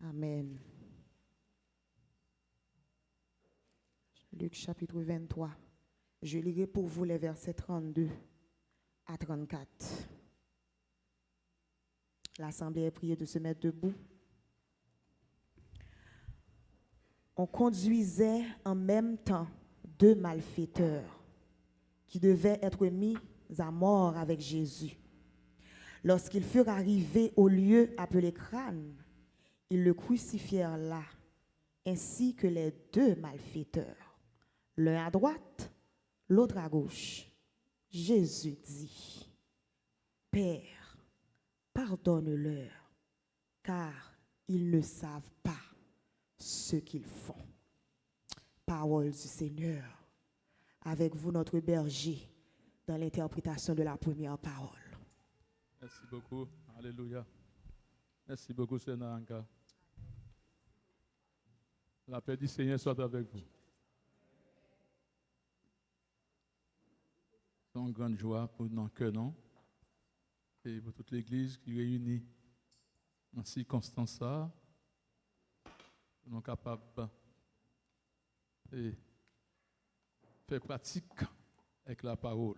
Amen. Luc chapitre 23. Je lirai pour vous les versets 32 à 34. L'assemblée est priée de se mettre debout. On conduisait en même temps deux malfaiteurs qui devaient être mis à mort avec Jésus. Lorsqu'ils furent arrivés au lieu appelé Crâne, ils le crucifièrent là, ainsi que les deux malfaiteurs, l'un à droite, l'autre à gauche. Jésus dit, Père, pardonne-leur, car ils ne savent pas ce qu'ils font. Parole du Seigneur. Avec vous, notre berger, dans l'interprétation de la première parole. Merci beaucoup. Alléluia. Merci beaucoup, Seigneur Anka. La paix du Seigneur soit avec vous. C'est une grande joie pour nos cœurs, et pour toute l'Église qui réunit dans ces circonstances, nous sommes capables de faire pratique avec la parole.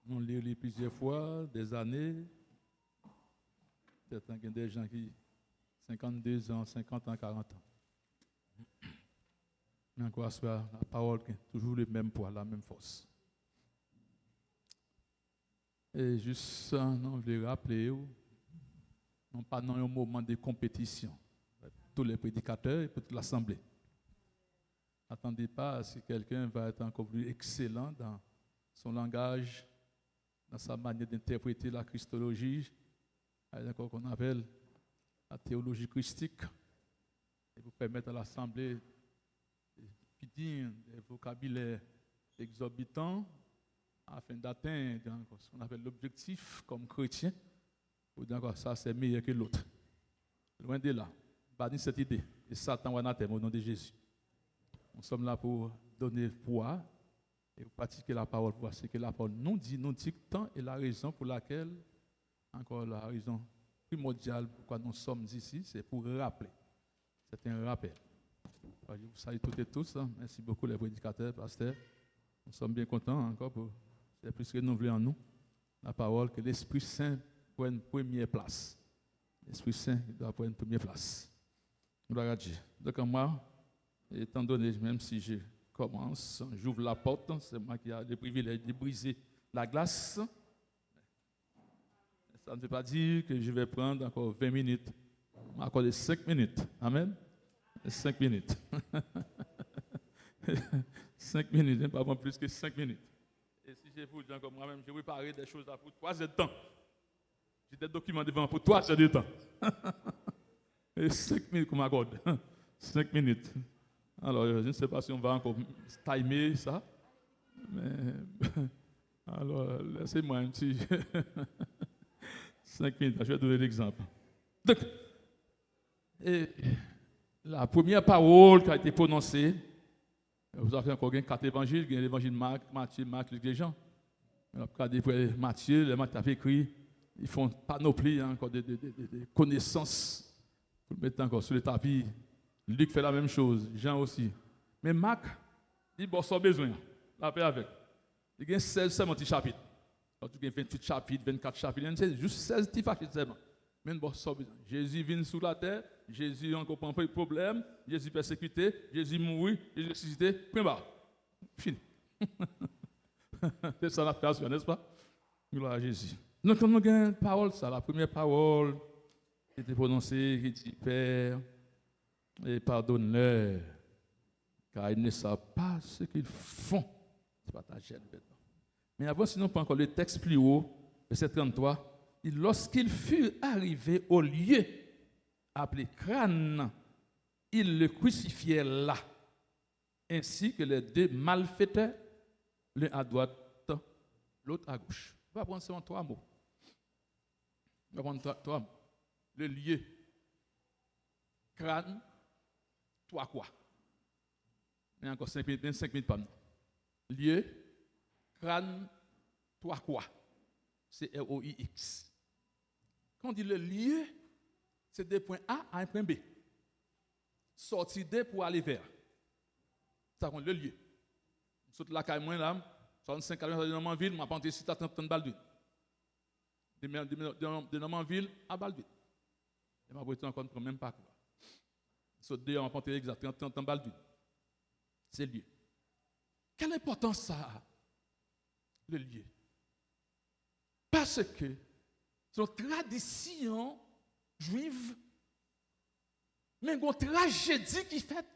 Nous lisons plusieurs fois, des années. Peut-être qu'il y a des gens qui 52 ans, 50 ans, 40 ans. Mais encore soit la parole qui est toujours le même poids, la même force. Et juste ça, on veut rappeler, non pas dans un moment de compétition. Tous les prédicateurs et toute l'assemblée. N'attendez pas si quelqu'un va être encore plus excellent dans son langage, dans sa manière d'interpréter la christologie, qu'on appelle la théologie christique, et vous permettre à l'assemblée de dire des vocabulaires exorbitants afin d'atteindre ce qu'on appelle l'objectif comme chrétien, pour dire que ça c'est meilleur que l'autre. Loin de là, pas ni cette idée. Et Satan va anathème au nom de Jésus. Nous sommes là pour donner poids et pour pratiquer la parole, pour voir ce que la parole nous dit tant et la raison pour laquelle, encore la raison primordiale pourquoi nous sommes ici, c'est pour rappeler. C'est un rappel. Alors, je vous salue toutes et tous. Merci beaucoup les prédicateurs, pasteurs. Nous sommes bien contents encore pour c'est plus renouvelé en nous la parole que l'Esprit Saint prenne première place. L'Esprit Saint doit prendre première place. Gloire à Dieu. Donc moi, étant donné, même si je commence, j'ouvre la porte, c'est moi qui ai le privilège de briser la glace. Ça ne veut pas dire que je vais prendre encore 20 minutes, mais encore 5 minutes. Amen. 5 minutes. 5 minutes, pas plus que 5 minutes. Et si je vous dis encore moi-même, j'ai préparé des choses pour 3 heures de temps. J'ai des documents devant pour 3 heures de temps. Et 5 minutes qu'on m'accorde. 5 minutes. Alors, je ne sais pas si on va encore timer ça. Mais, alors, laissez-moi un petit 5 minutes. Je vais donner l'exemple. Donc, la première parole qui a été prononcée, vous avez encore 4 évangiles, il y a l'évangile Marc, Matthieu, Marc, Luc et Jean. Regardez Matthieu, les Matthieu a écrit, ils font panoplie encore de connaissances pour le mettre encore sur le tapis. Luc fait la même chose, Jean aussi. Mais Marc, il a son besoin, la paix avec. Il y a 16 seulement petits chapitres. Il y a 28 chapitres, 24 chapitres, c'est juste 16 petits chapitres seulement. Mais il a son besoin. Jésus vient sur la terre, Jésus a encore pas de problème, Jésus persécuté, Jésus mourit, Jésus ressuscité, point barre. Fini. C'est ça la création, n'est-ce pas? Gloire à Jésus. Donc, on a une parole, ça, la première parole qui était prononcée, qui dit Père, et pardonne-leur, car ils ne savent pas ce qu'ils font. C'est pas ta gêne maintenant. Mais avant, sinon, pas encore le texte plus haut, verset 33, lorsqu'il fut arrivé au lieu appelé Crâne, ils le crucifièrent là, ainsi que les deux malfaiteurs, l'un à droite, l'autre à gauche. On va prendre seulement 3 mots. On va prendre 3 mots. Le lieu, Crâne, 3 quoi? Il y a encore 5 minutes, 25 minutes par nous. Lieu, Crâne, 3 quoi? C'est R-O-I-X. Quand on dit le lieu, c'est des points A à un point B. Sortir D pour aller vers. Ça compte le lieu. Saute la caille moins là, 65 km de Normanville, m'a pas ici, t'as 30 balles d'huile. De Normanville à Balville. Et m'a prêté encore le même parcours. Saute D, on m'a pas exactement 30 balles d'huile. C'est le lieu. Quelle importance ça a, le lieu? Parce que c'est une tradition juive, mais une tragédie qui fait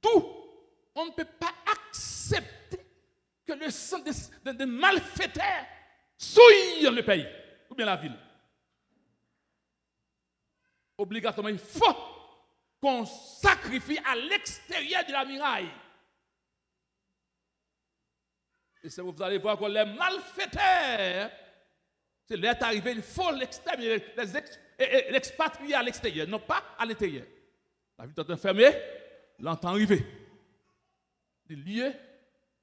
tout. On ne peut pas accepter que le sang de malfaiteurs souille le pays, ou bien la ville. Obligatoirement, il faut qu'on sacrifie à l'extérieur de la muraille. Et c'est vous allez voir que les malfaiteurs, c'est l'être arrivé, il faut l'exterminer, l'expatrier à l'extérieur, non pas à l'intérieur. La ville est fermée, l'entend arriver. Le lieu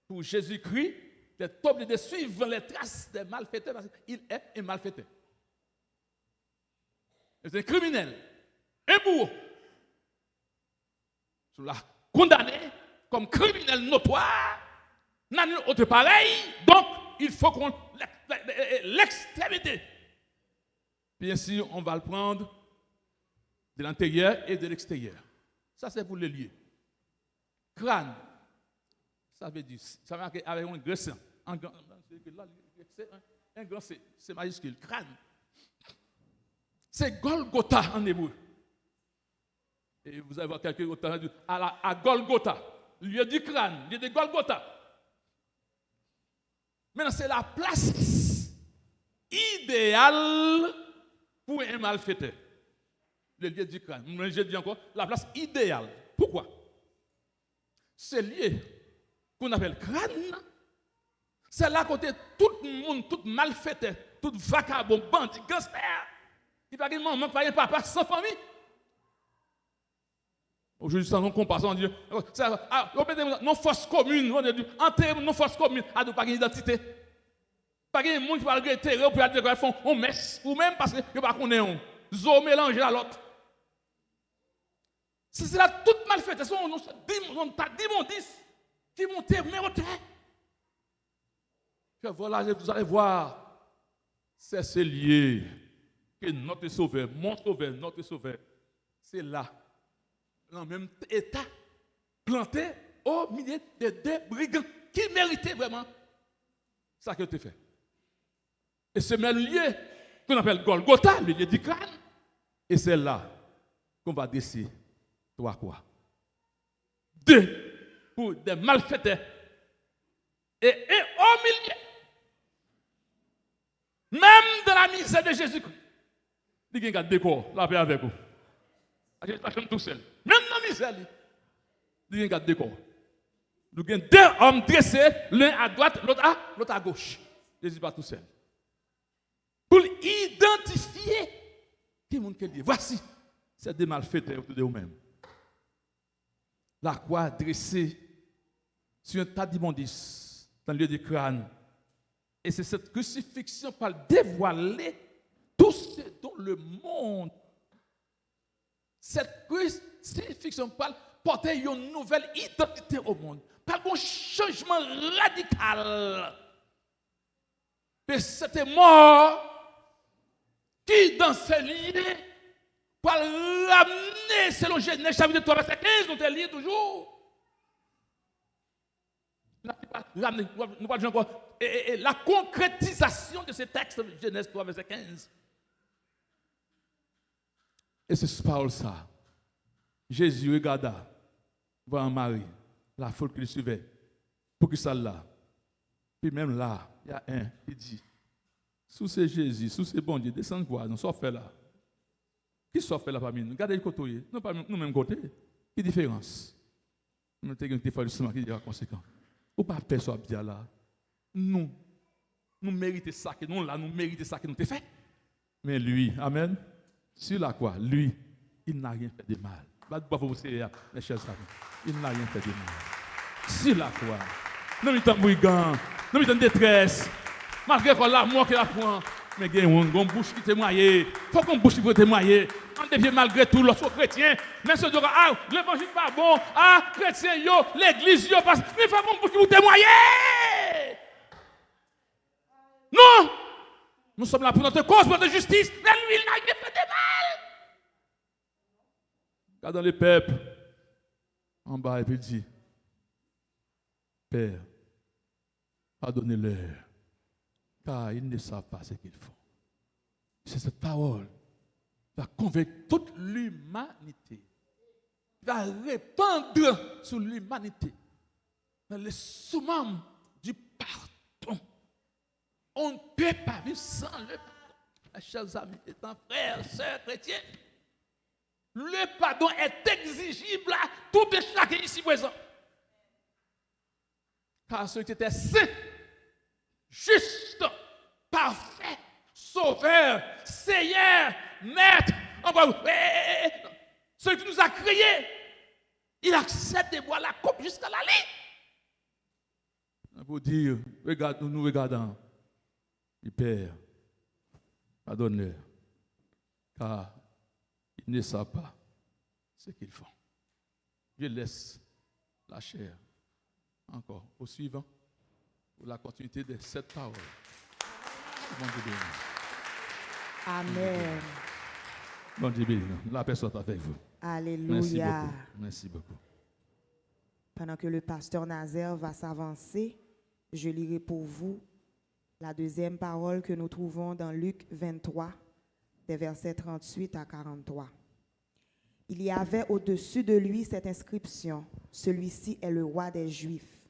pour Jésus-Christ, est obligé de suivre les traces des malfaiteurs parce qu'il est un malfaiteur. C'est un criminel, un bourreau. On l'a condamné comme criminel notoire. N'a nul autre pareil, donc il faut qu'on l'extrémité. Bien sûr, on va le prendre de l'intérieur et de l'extérieur. Ça, c'est pour le lieu. Crâne, ça veut dire, ça va avec un grand sang. Un grand C, c'est majuscule. Crâne. C'est Golgotha en hébreu. Et vous allez voir quelqu'un à Golgotha, lieu du crâne, lieu de Golgotha. Maintenant, c'est la place idéale pour un malfaiteur. Le lieu du crâne. Je dis encore, la place idéale. Pourquoi? Ce lieu qu'on appelle crâne, c'est là côté tout le monde, tout malfaiteur, tout vagabond, bandit, gangster, qui va maman, qui va papa sans famille. Aujourd'hui, sans compassion, on dit, non force commune, enterrez non force commune, à ne pas d'identité. Pas de monde qui va regretter, pour aller faire un messe, ou même parce que je ne sais pas qu'on est un. Zo mélangé à l'autre. C'est là toute malfaiteurs, on t'a d'immondices qui montent, mais au terre. Voilà, vous allez voir, c'est ce lieu que notre sauveur, mon sauveur, notre sauveur, c'est là. Dans le même état, planté au milieu de deux brigands qui méritaient vraiment ça que tu fais. Et ce même lieu qu'on appelle Golgotha, le lieu du crâne, et c'est là qu'on va décider toi quoi. Deux pour des malfaiteurs et au milieu, même de la misère de Jésus-Christ, il y a un décor, la paix avec vous. Je ne suis pas tout seul. Même dans la misère, il y a un décor. Nous avons deux hommes dressés, l'un à droite, l'autre à gauche. Je ne suis pas tout seul. Pour identifier qui est le monde qui dit. Voici, c'est des malfaiteurs autour de vous-même. La croix dressée sur un tas d'immondices dans le lieu du crâne. Et c'est cette crucifixion qui va dévoiler tout ce dont le monde. Cette crucifixion parle porter une nouvelle identité au monde. Par un changement radical. Et c'était mort qui, dans ce lieu, pour ramener, selon Genèse chapitre 3, verset 15, nous te lisons toujours. Nous parlons encore. Et la concrétisation de ce texte, Genèse 3, verset 15. Et c'est parole ça. Jésus regarda, voir Marie, la foule qui le suivait, pour que ça là. Puis même là, il y a un qui dit, sous ces Jésus, sous ces bon Dieu, descend voir, nous sommes fait là. Qui sont fait là parmi nous? Regardez le côté, nous pas nous même côté. Quelle différence? Nous avons des fois qui est conséquent. Ou pas personne bien là. Nous méritons ça que nous là, nous méritons ça que nous t'ai fait. Mais lui, amen. Sur la croix, lui, il n'a rien fait de mal. Les chers amis, il n'a rien fait de mal. Sur la croix, nous sommes brigand, nous sommes détresse, malgré l'amour qu'il a pris, Mais il y a une bouche qui témoigne. Il faut qu'on bouche qui peut témoigner. On devient malgré tout lorsque chrétien. Mais ce droit, ah, l'évangile pas bon. Ah, chrétien, yo, l'église, yo, parce mais il faut qu'on bouche qui peut témoigner. Non! Nous sommes là pour notre cause, pour notre justice. Mais lui, il n'a rien fait de mal. Regardons les peuples en bas et puis il dit, Père, pardonnez-leur, car ils ne savent pas ce qu'ils font. C'est cette parole qui va convaincre toute l'humanité, qui va répandre sur l'humanité dans les summum du pardon. On ne peut pas vivre sans le pardon. Mes chers amis, étant frères, sœurs, chrétiens, le pardon est exigible à tout et chacun ici présent. Car celui qui était saint, juste, parfait, sauveur, seigneur, maître, celui qui nous a créés, il accepte de boire la coupe jusqu'à la ligne. Pour dire, regarde, nous regardons, le Père, pardonne-leur, car ils ne savent pas ce qu'ils font. Je laisse la chair encore au suivant pour la continuité de cette parole. Bon Dieu béni. Amen. Bon Dieu béni. La paix soit avec vous. Alléluia. Merci beaucoup. Pendant que le pasteur Nazaire va s'avancer, je lirai pour vous la deuxième parole que nous trouvons dans Luc 23, des versets 38 à 43. Il y avait au-dessus de lui cette inscription: celui-ci est le roi des Juifs.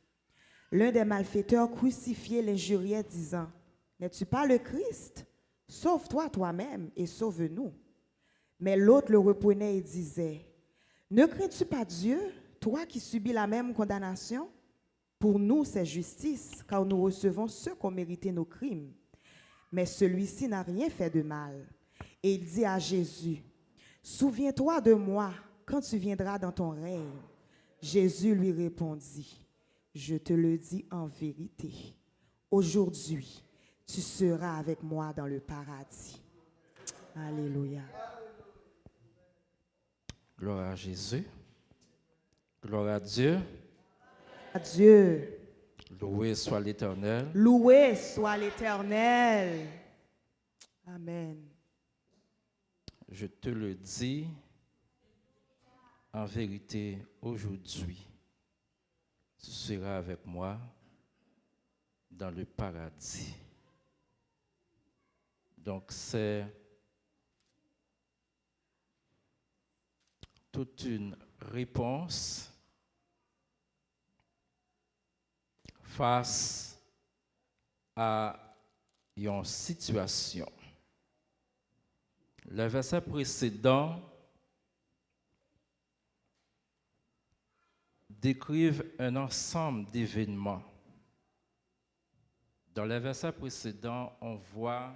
L'un des malfaiteurs crucifiés l'injuriait, disant: n'es-tu pas le Christ? Sauve-toi toi-même et sauve-nous. Mais l'autre le reprenait et disait: ne crains-tu pas Dieu, toi qui subis la même condamnation? Pour nous, c'est justice, car nous recevons ce qu'ont mérité nos crimes. Mais celui-ci n'a rien fait de mal. Et il dit à Jésus: souviens-toi de moi quand tu viendras dans ton règne. Jésus lui répondit: je te le dis en vérité, aujourd'hui, tu seras avec moi dans le paradis. Alléluia. Gloire à Jésus. Gloire à Dieu. Dieu. Loué soit l'Éternel. Loué soit l'Éternel. Amen. Je te le dis en vérité, aujourd'hui, tu seras avec moi dans le paradis. Donc c'est toute une réponse face à une situation. Le verset précédent décrivent un ensemble d'événements. Dans le verset précédent, on voit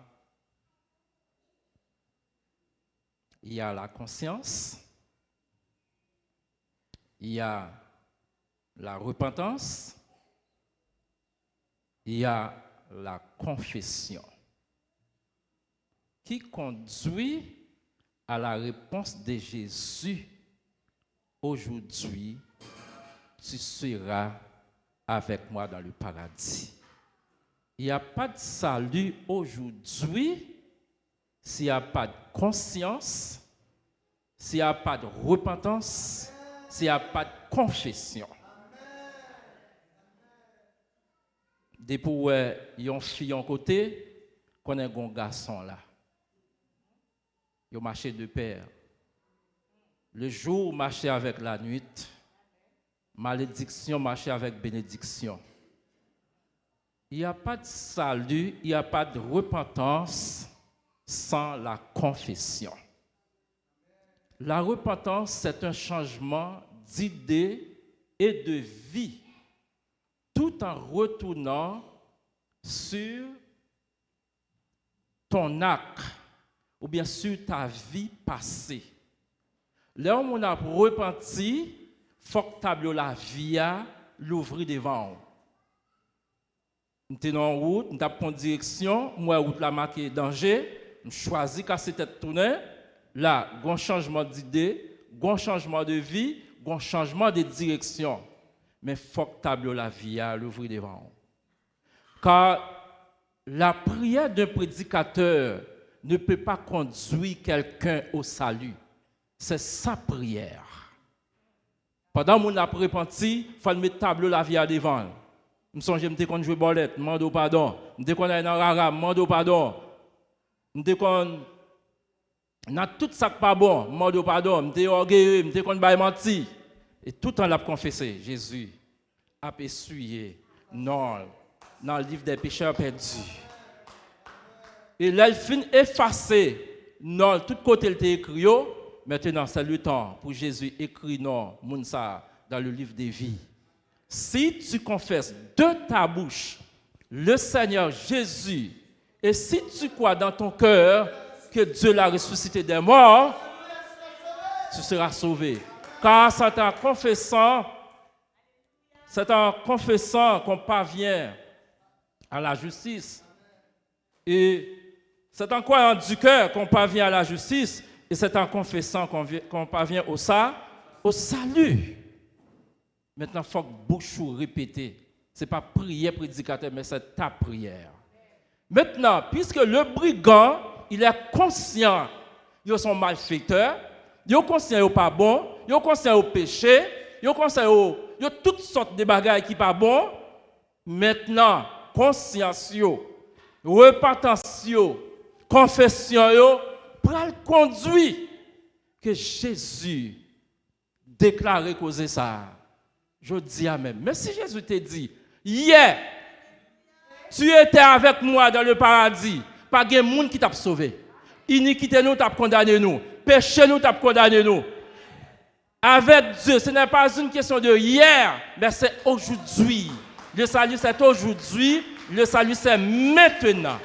il y a la conscience, il y a la repentance, il y a la confession qui conduit à la réponse de Jésus. Aujourd'hui, tu seras avec moi dans le paradis. Il n'y a pas de salut aujourd'hui s'il n'y a pas de conscience, s'il n'y a pas de repentance, s'il n'y a pas de confession. Depuis qu'il y a une fille en côté, qu'on a un garçon là. Il a marché de pair. Le jour marchait avec la nuit, malédiction marchait avec bénédiction. Il n'y a pas de salut, il n'y a pas de repentance sans la confession. La repentance, c'est un changement d'idée et de vie, tout en retournant sur ton acte ou bien sur ta vie passée. Là où on a repenti, il faut que tu aies la vie à l'ouvrir devant. Nous sommes en route, nous avons pris direction, moi, route la marqué danger, nous choisi casser tête tournée. Là, il y a un changement d'idée, il y a un changement de vie, il y a un changement de direction. Mais il faut que tableau la vie à l'ouvrir devant. Car la prière d'un prédicateur ne peut pas conduire quelqu'un au salut. C'est sa prière. Pendant que mon a repenti, il faut mettre tableau la vie à devant. Je me songe, je me jouer bolette, je demande pardon. Je me suis dans rara, je demande pardon. Je me dans tout ça qui pas bon, je demande pardon. Je me orgueilleux, je me menti. Et tout en l'a confessé, Jésus a essuyé non dans le livre des pécheurs perdus. Et là, il finit effacé non tout côté il était écrit. Maintenant, c'est le temps pour Jésus écrire non Mounsa dans le livre des vies. Si tu confesses de ta bouche le Seigneur Jésus, et si tu crois dans ton cœur que Dieu l'a ressuscité des morts, tu seras sauvé. Car c'est en confessant qu'on parvient à la justice. Et c'est en croyant du cœur qu'on parvient à la justice, et c'est en confessant qu'on parvient au salut. Maintenant, il faut que bouche répéter. Ce n'est pas prière prédicateur, mais c'est ta prière. Maintenant, puisque le brigand, il est conscient, il est son malfaiteur, il est conscient qu'il n'est pas bon, il est conscient au péché, il est conscient il y a toutes sortes de bagages qui ne sont pas bons. Maintenant, conscience, repentance, confession, pour le conduire que Jésus déclare causer ça. Je dis à même. Mais si Jésus te dit, hier, tu étais avec moi dans le paradis, pas de monde qui t'a sauvé. Iniquité nous t'a condamné nous, péché nous t'a condamné nous. Avec Dieu, ce n'est pas une question de hier, mais c'est aujourd'hui. Le salut c'est aujourd'hui, le salut c'est maintenant.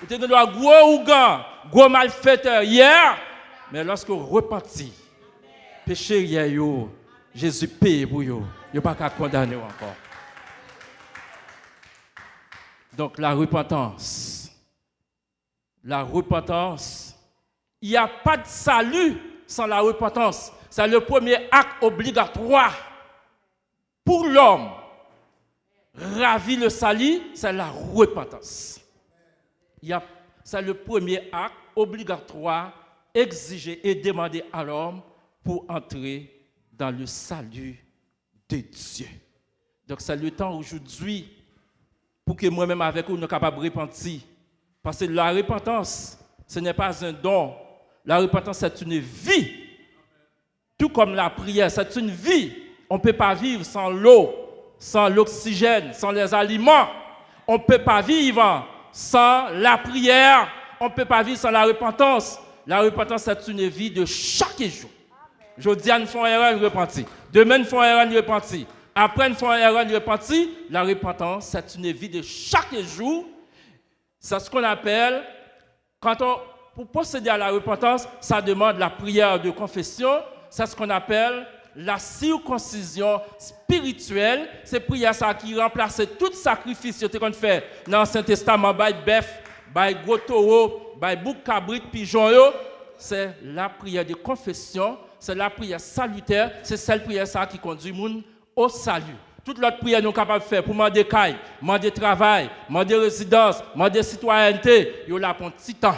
Vous êtes dans gros ougan, gros malfaiteur hier, mais lorsque vous repentez, péché hier, Jésus paye pour vous. Il n'y a pas qu'à condamner encore. Donc la repentance, il n'y a pas de salut sans la repentance. C'est le premier acte obligatoire pour l'homme. Ravir le salut, c'est la repentance. C'est le premier acte obligatoire exigé et demandé à l'homme pour entrer dans le salut de Dieu. Donc c'est le temps aujourd'hui pour que moi-même avec vous, nous soyons capables de repentir. Parce que la repentance, ce n'est pas un don. La repentance, c'est une vie. Tout comme la prière, c'est une vie. On ne peut pas vivre sans l'eau, sans l'oxygène, sans les aliments. On ne peut pas vivre sans la prière. On ne peut pas vivre sans la repentance. La repentance, c'est une vie de chaque jour. Aujourd'hui, nous faisons erreur, nous repentons. Demain, nous faisons erreur, nous repentons. Après, nous faisons erreur, nous repentons. La repentance, c'est une vie de chaque jour. C'est ce qu'on appelle, pour procéder à la repentance, ça demande la prière de confession. C'est ce qu'on appelle la circoncision spirituelle. C'est prière ça qui remplace tout sacrifice qu'on fait dans l'Ancien Testament, by bœuf, by gros taureau, by bouc cabrit, pigeon. C'est la prière de confession. C'est la prière salutaire, c'est celle prière ça qui conduit le monde au salut. Toute l'autre prière nous sommes capables de faire pour demander caille, demander travail, demander résidence, demander citoyenneté, il y a un petit temps.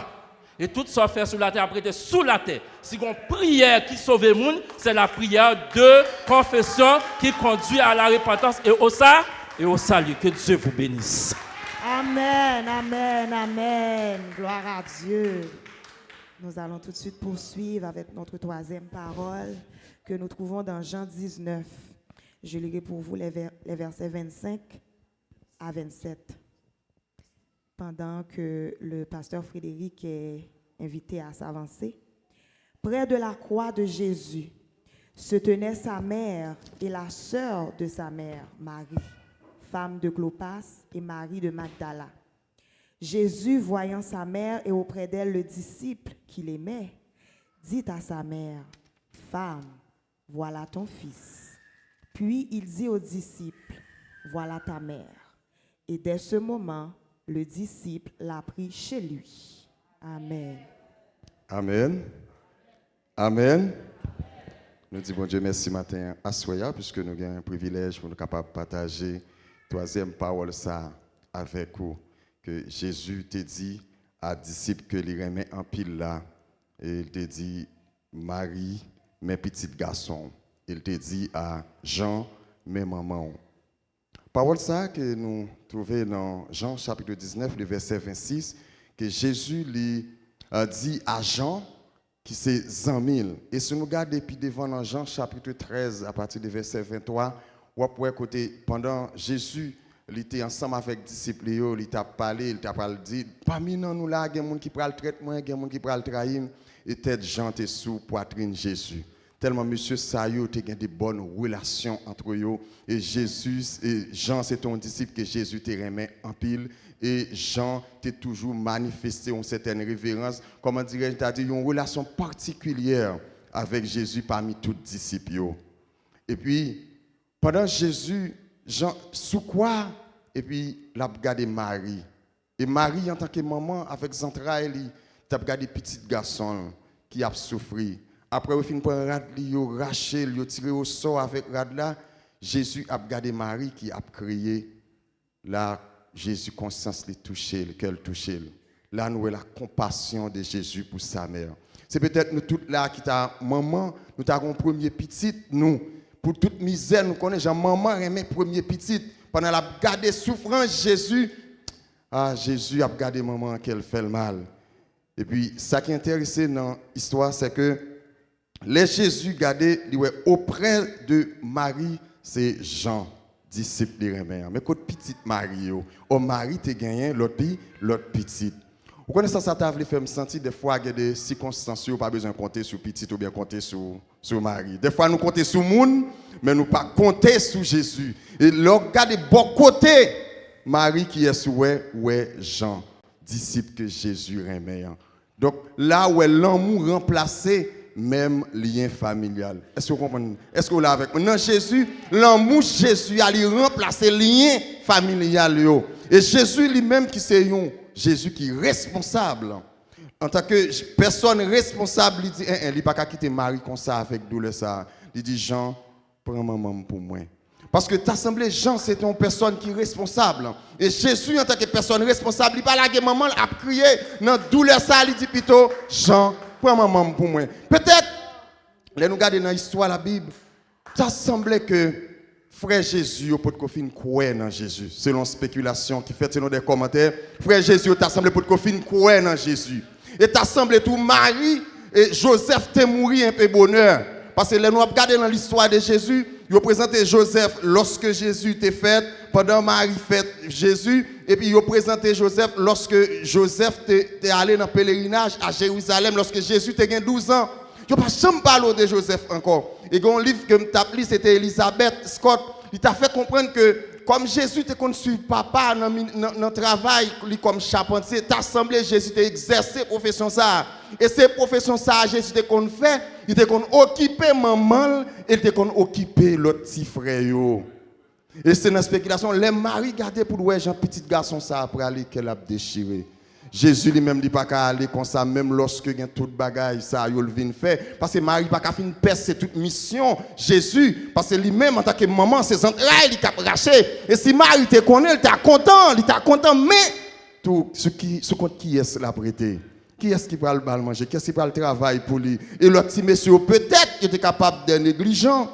Et tout ça fait sur la terre, après sous la terre. Si on prière qui sauve le monde, c'est la prière de confession qui conduit à la repentance et au salut. Que Dieu vous bénisse. Amen, amen, amen. Gloire à Dieu. Nous allons tout de suite poursuivre avec notre troisième parole que nous trouvons dans Jean 19. Je lirai pour vous les versets 25 à 27. Pendant que le pasteur Frédéric est invité à s'avancer, près de la croix de Jésus se tenaient sa mère et la sœur de sa mère, Marie, femme de Clopas, et Marie de Magdala. Jésus, voyant sa mère et auprès d'elle le disciple qu'il aimait, dit à sa mère, « Femme, voilà ton fils. » Puis il dit aux disciples, « voilà ta mère. Et dès ce moment, le disciple l'a pris chez lui. Amen. Amen. Amen. Nous disons bon Dieu merci matin à Soya, puisque nous avons un privilège pour nous capables de partager troisième parole ça avec vous. Que Jésus t'a dit à disciples que les remet en pile là. Et il t'a dit Marie, mes petits garçons. Il t'a dit à Jean, mes mamans. Parole ça que nous trouvons dans Jean chapitre 19, le verset 26, que Jésus lui a dit à Jean, qui c'est 100 000. Et si nous regardons depuis devant dans Jean chapitre 13, à partir du verset 23, on peut côté pendant Jésus, il était ensemble avec les disciples, il t'a parlé, il t'a dit, parmi nous là, il y a des gens qui prennent le traitement, il y a des gens qui prennent le trahir, et tête Jean était sous poitrine Jésus. Tellement monsieur Sayo tu as des bonnes relations entre eux et Jésus et Jean c'est ton disciple que Jésus te remet en pile et Jean t'a toujours manifesté une certaine révérence, comment dirais-je, tu as dit une relation particulière avec Jésus parmi tous les disciples. Et puis pendant Jésus Jean sous quoi et puis il a regardé Marie et Marie en tant que maman avec Zantraël il a regardé petit garçon qui a souffert. Après, au fin, pour rad li yo raché, yo tiré au sort avec rad là, Jésus a regardé Marie qui a crié. Là, Jésus conscience les toucher, qu'elle touché. Là, nous avons la compassion de Jésus pour sa mère. C'est peut-être nous toutes là qui t'a maman, nous t'avons premier petit, nous pour toute misère, nous connaissons maman remet premier petit. Pendant la garder souffrance Jésus, Jésus a regardé maman qu'elle fait le mal. Et puis, ça qui est intéressant dans l'histoire, c'est que les Jésus gardé auprès de Marie, c'est Jean, disciple de Rémère. Mais quand petite Marie, Marie te gagné l'autre petite. Vous connaissez ça t'a fait me sentir des fois il y a des circonstances pas besoin de compter sur petite ou bien compter sur Marie. Des fois nous compter sur monde, mais nous pas compter sur Jésus. Et regardez bon côté Marie qui est sur Jean, disciple que Jésus Rémère. Donc là où est l'amour remplacé même lien familial. Est-ce que vous comprenez? Est-ce que vous l'avez avec moi? Non, Jésus, l'amour Jésus a remplacé lien familial. Et Jésus lui-même qui c'est Jésus qui est responsable. En tant que personne responsable, il dit, il n'a pas quitter Marie comme ça avec douleur ça. Il dit, Jean, prends maman pour moi. Parce que t'assemblée Jean, c'est une personne qui est responsable. Et Jésus, en tant que personne responsable, il parle à maman, a crié, dans douleur ça, il dit plutôt, Jean, prends maman pour moi. Peut-être, là nous regardons dans l'histoire de la Bible, ça semblait que frère Jésus peut croire dans Jésus. Selon spéculation qui fait selon des commentaires, frère Jésus t'a semblé pour croire dans Jésus. Et t'a semblé tout Marie et Joseph t'est mort un peu bonheur. Parce que là nous regardons dans l'histoire de Jésus, il présenté Joseph lorsque Jésus était fait, pendant Marie fait Jésus, et puis il présenté Joseph lorsque Joseph était allé dans le pèlerinage à Jérusalem, lorsque Jésus était 12 ans. Je ne vais pas parler de Joseph encore. Et un livre que je lu, c'était Elizabeth Scott. Il t'a fait comprendre que comme Jésus était conçu papa dans le travail, comme charpentier, t'as semblé Jésus t'a exercé profession ça. Et ces professions ça, Jésus t'a qu'on fait, il t'a qu'on occupé maman, et il t'a qu'on occupé l'autre petit frère yo. Et c'est une spéculation, les maris gardaient pour ouais Jean petit garçon ça après aller qu'elle a déchiré. Jésus lui-même dit pas qu'à aller comme ça même lorsque il y a toute bagaille ça il vient faire parce que Marie pas qu'à fin perdre c'est toute mission Jésus parce que lui-même en tant que maman ses entrailles il t'a raché et si Marie te connaît il t'a content mais tout ce compte qui est la prêter qui est-ce qui va le mal manger qui est-ce qui va le travail pour lui et l'autre petit monsieur peut-être il était capable d'être négligent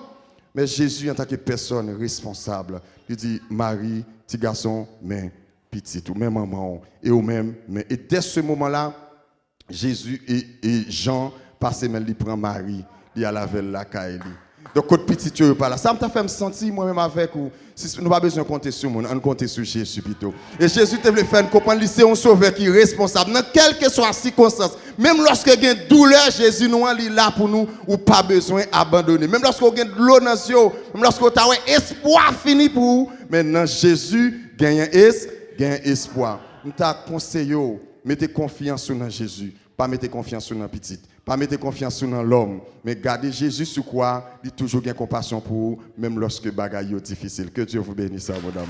mais Jésus en tant que personne responsable il dit Marie petit garçon mais petit ou même maman et ou même mais et dès ce moment-là Jésus et Jean passaient mais il prend Marie il a lavé la caille donc quand petit tu pas là ça m'a fait me sentir moi-même avec ou si nous pas besoin de compter sur moi on compter sur Jésus plutôt et Jésus te veut faire comprendre lui c'est un sauveur qui est responsable dans quelle que soit la circonstance même lorsque il y a une douleur Jésus nous est là pour nous ou pas besoin abandonner même lorsque il y a de l'eau dans les yeux même lorsque tu as espoir fini pour vous maintenant Jésus gagne espoir. Nous t'a conseillé mettez confiance dans Jésus, pas mettez confiance dans petit. Pas mettre confiance dans l'homme, mais garder Jésus sur quoi il toujours gain compassion pour vous, même lorsque bagaille est difficile. Que Dieu vous bénisse, madame.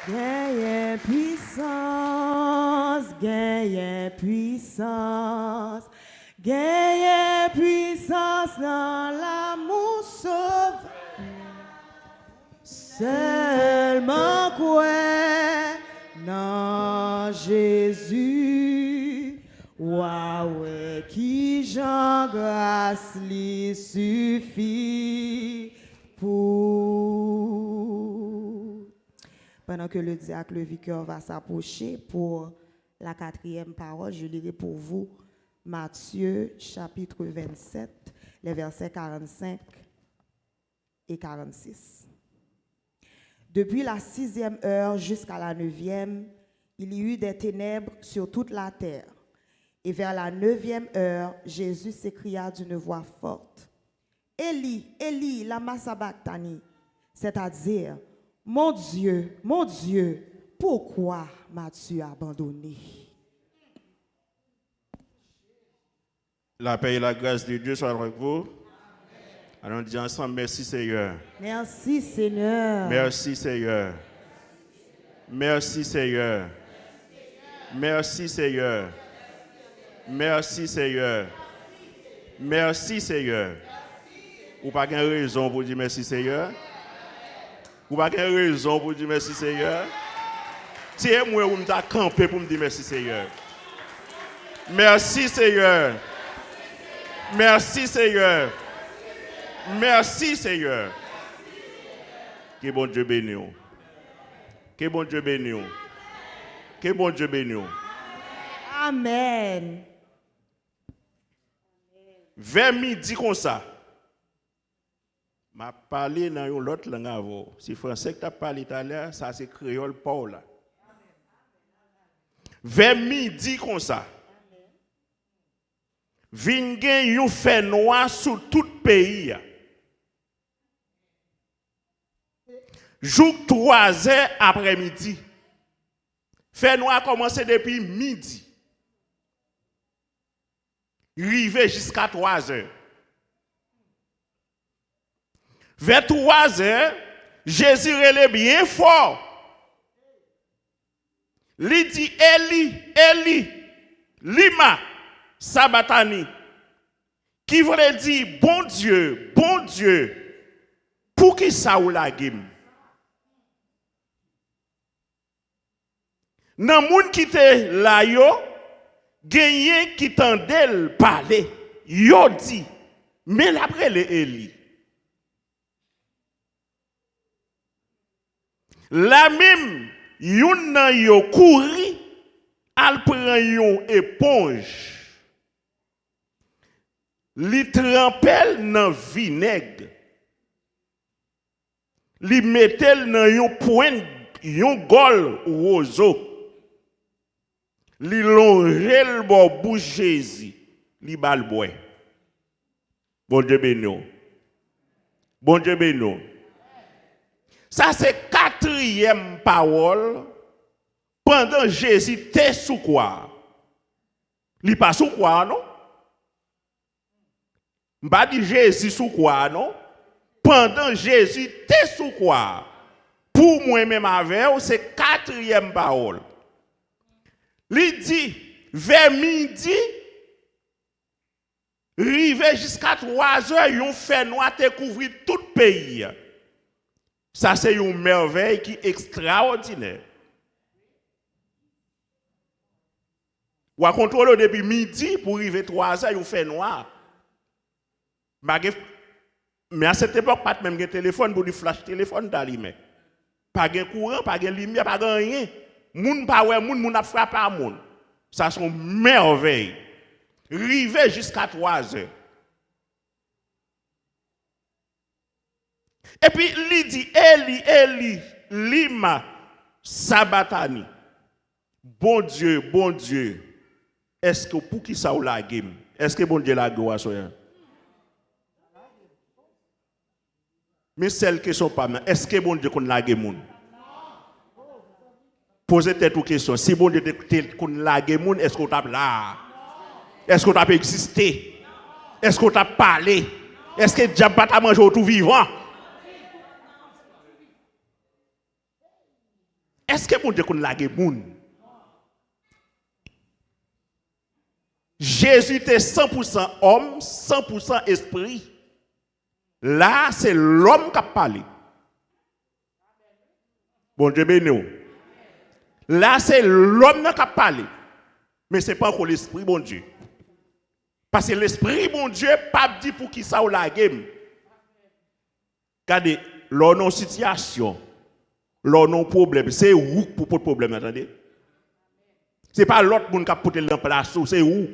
Gagne puissance, gagne puissance, gagne puissance dans l'amour sauveur. Seulement quoi dans Jésus, ouais qui Jean grâce lui suffit pour. Pendant que le diacre, le vicaire va s'approcher pour la 4e parole, je lirai pour vous Matthieu chapitre 27, les versets 45 et 46. Depuis la 6e heure jusqu'à la 9e, il y eut des ténèbres sur toute la terre. Et vers la 9e heure, Jésus s'écria d'une voix forte, « Élie, Élie, lama sabachthani » c'est-à-dire, « Mon Dieu, pourquoi m'as-tu abandonné ?» La paix et la grâce de Dieu soient avec vous. Allons dire ensemble, merci Seigneur. Merci Seigneur. Merci Seigneur. Merci Seigneur. Merci Seigneur. Merci Seigneur. Merci Seigneur. Ou pas qu'une raison pour dire merci Seigneur? Ou pas qu'une raison pour dire merci Seigneur? Tiens-moi où m'ta campé pour me dire merci Seigneur. Merci Seigneur. Merci Seigneur. Merci Seigneur. Que bon Dieu bénisse. Que bon Dieu bénisse. Que bon Dieu bénisse. Amen. Vers midi comme ça, m'a parlé dans une autre langue avant. Si français que tu as parlé tout à l'heure, ça c'est créole Paul. Vers midi comme ça, vin gen yon fait noir sur tout le pays. Jour 3 heures après-midi. Fait noir a commencé depuis midi. Rivé jusqu'à 3 heures. Vers 3 heures, Jésus relève bien fort. Il dit Eli, Eli, lima sabachthani, qui voulait dire bon Dieu, pour qui ça ou la gim? Nan moun qui te la yo, genyen qui tendel parler, yo dit, mais l'après le Eli. La même, yon nan yo kouri, al pran yon éponge. Li trempel nan vinaigre. Li metel nan yon point, yon gol roseau. Li longel bo bouche Jésus. Li bal boy. Bon Dieu bénisse. Bon Dieu bénisse. Ça c'est 4e parole pendant Jésus était sous quoi? Il pas sous quoi non? M'pa dit Jésus sous quoi non? Pendant Jésus était sous quoi? Pour moi-même avec c'est 4e parole. Il dit vers midi rivé jusqu'à 3 heures yon fait noir te couvrir tout le pays. Ça, c'est une merveille qui est extraordinaire. Ou à contrôler depuis midi pour arriver 3 heures, il fait noir. Mais à cette époque, pas même de téléphone pour du flash téléphone d'allumer. Pas de courant, pas de lumière, pas de rien. Moun pa wè moun a frappé à moun. Ça, c'est une merveille. Rivé jusqu'à 3 heures. Et puis, il dit, Eli, Eli, lima sabachthani. Bon Dieu, est-ce que pour qui ça ou la game? Est-ce que bon Dieu la go à soya? Mais celle qui sont pas, est-ce que bon Dieu qu'on la game? Posez-vous une question. Si bon Dieu qu'on la game, est-ce qu'on tape là? Est-ce que tu as existé? Est-ce que tu as parlé? Est-ce que le diable t'a mangé au tout vivant? Est-ce que mon Dieu qu'on l'a moun? Jésus était 100% homme, 100% esprit. Là, c'est l'homme qui a parlé. Bon Dieu béni. Là, c'est l'homme qui a parlé. Mais ce n'est pas encore l'esprit, bon Dieu. Parce que l'esprit, bon Dieu, pas dit pour qui ça ou la game. Regardez, leur non situation, leur non problème, c'est où pour pas de problème, attendez? Ce n'est pas l'autre monde qui a porté dans place, c'est où?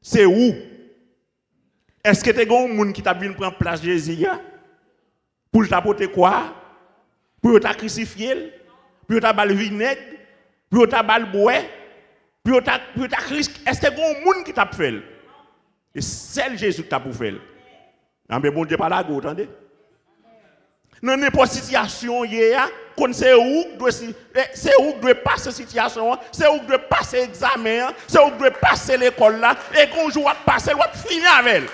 C'est où? Est-ce que tu as un monde qui t'a venu prendre place Jésus pour t'apporter quoi? Pour t'a crucifié, pour t'a bal vinaigre, pour t'a bal bois, pour t'a Christ. Est-ce que tu as un monde qui t'a fait? Et c'est Jésus qui t'a pour faire. Non mais bon Dieu pas là, attendez. Dans n'importe situation c'est où doit passer situation, c'est où doit passer examen, c'est où doit passer l'école là et qu'on joue à passer, on finir avec elle.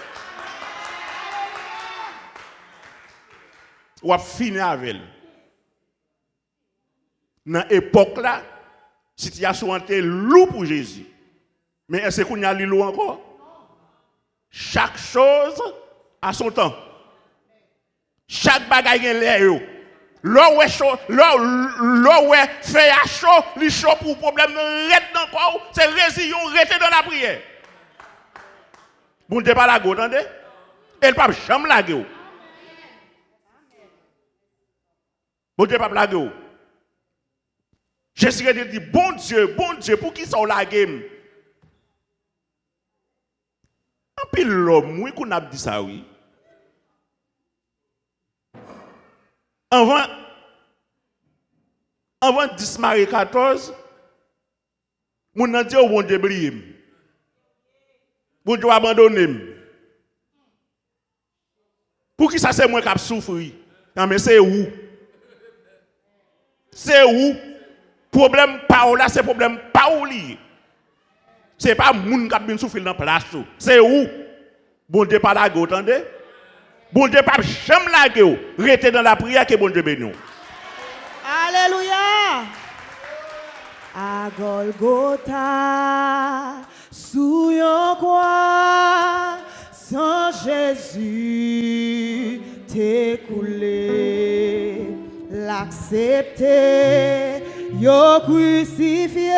On finir avec elle. Dans l'époque là, situation était lourde pour Jésus. Mais est-ce qu'on y a l'îlot encore? Chaque chose a son temps. Chaque bagaille est l'air. L'eau est chaud, l'eau est fait à chaud, les chaud pour problème reste dans le corps, c'est résilient, rester dans la prière. Bon Dieu pas la go, attendez? Elle pas jamais la go. Bon Dieu pas la go. Jésus a dit bon Dieu, pour qui ça la game? En pile l'homme, oui qu'on a dit ça oui. Avant 10 Marie 14, mon a dit au bon Dieu brille. Bon Dieu abandonné. Pour qui ça c'est moi qui a souffert? Non mais c'est où? C'est où? Problème pas là, c'est problème pas où lié. C'est pas moun qui a bien souffrir dans place. C'est où? Bon Dieu pas là, attendez? Bon Dieu pas jamais laguer, rester dans la prière que bon Dieu bénit. Alléluia. À Golgotha, sous yon croix, sans Jésus t'es coulé, l'accepter, yo crucifié,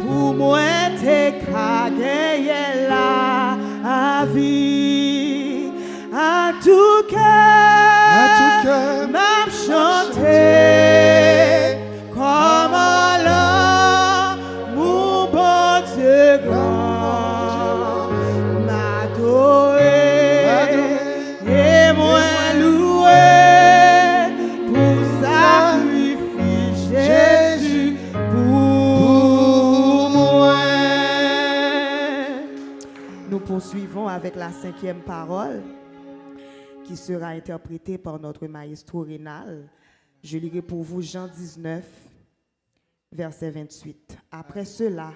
pour moi t'es gagné la vie. À tout cœur, m'a chanté comme l'amour bon Dieu grand, m'adorer et moi louer pour sacrifier Jésus pour moi. Nous poursuivons avec la 5e parole, qui sera interprété par notre maestro rénal. Je lirai pour vous Jean 19, verset 28. Après cela,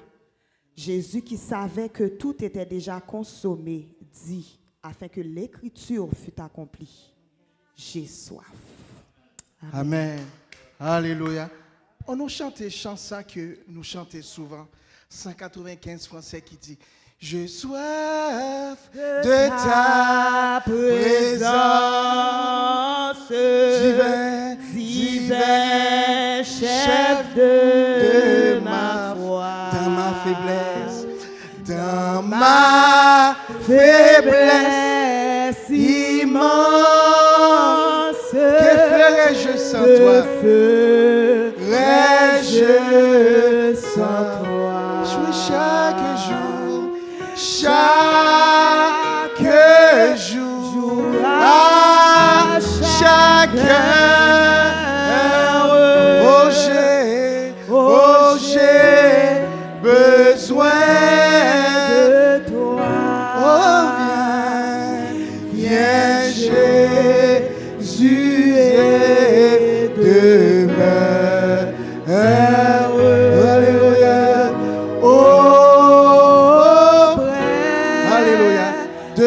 Jésus, qui savait que tout était déjà consommé, dit, afin que l'écriture fût accomplie, j'ai soif. Amen. Alléluia. On nous chante chant ça que nous chantons souvent. 195 français qui dit: j'ai soif de ta présence, divin chef de ma foi, dans ma faiblesse immense. Que ferais-je sans toi? Ferais-je sans toi? Je chaque jour, à chaque heure, oh j'ai besoin de toi. Oh viens Jésus et demeure. Alléluia. Oh 2.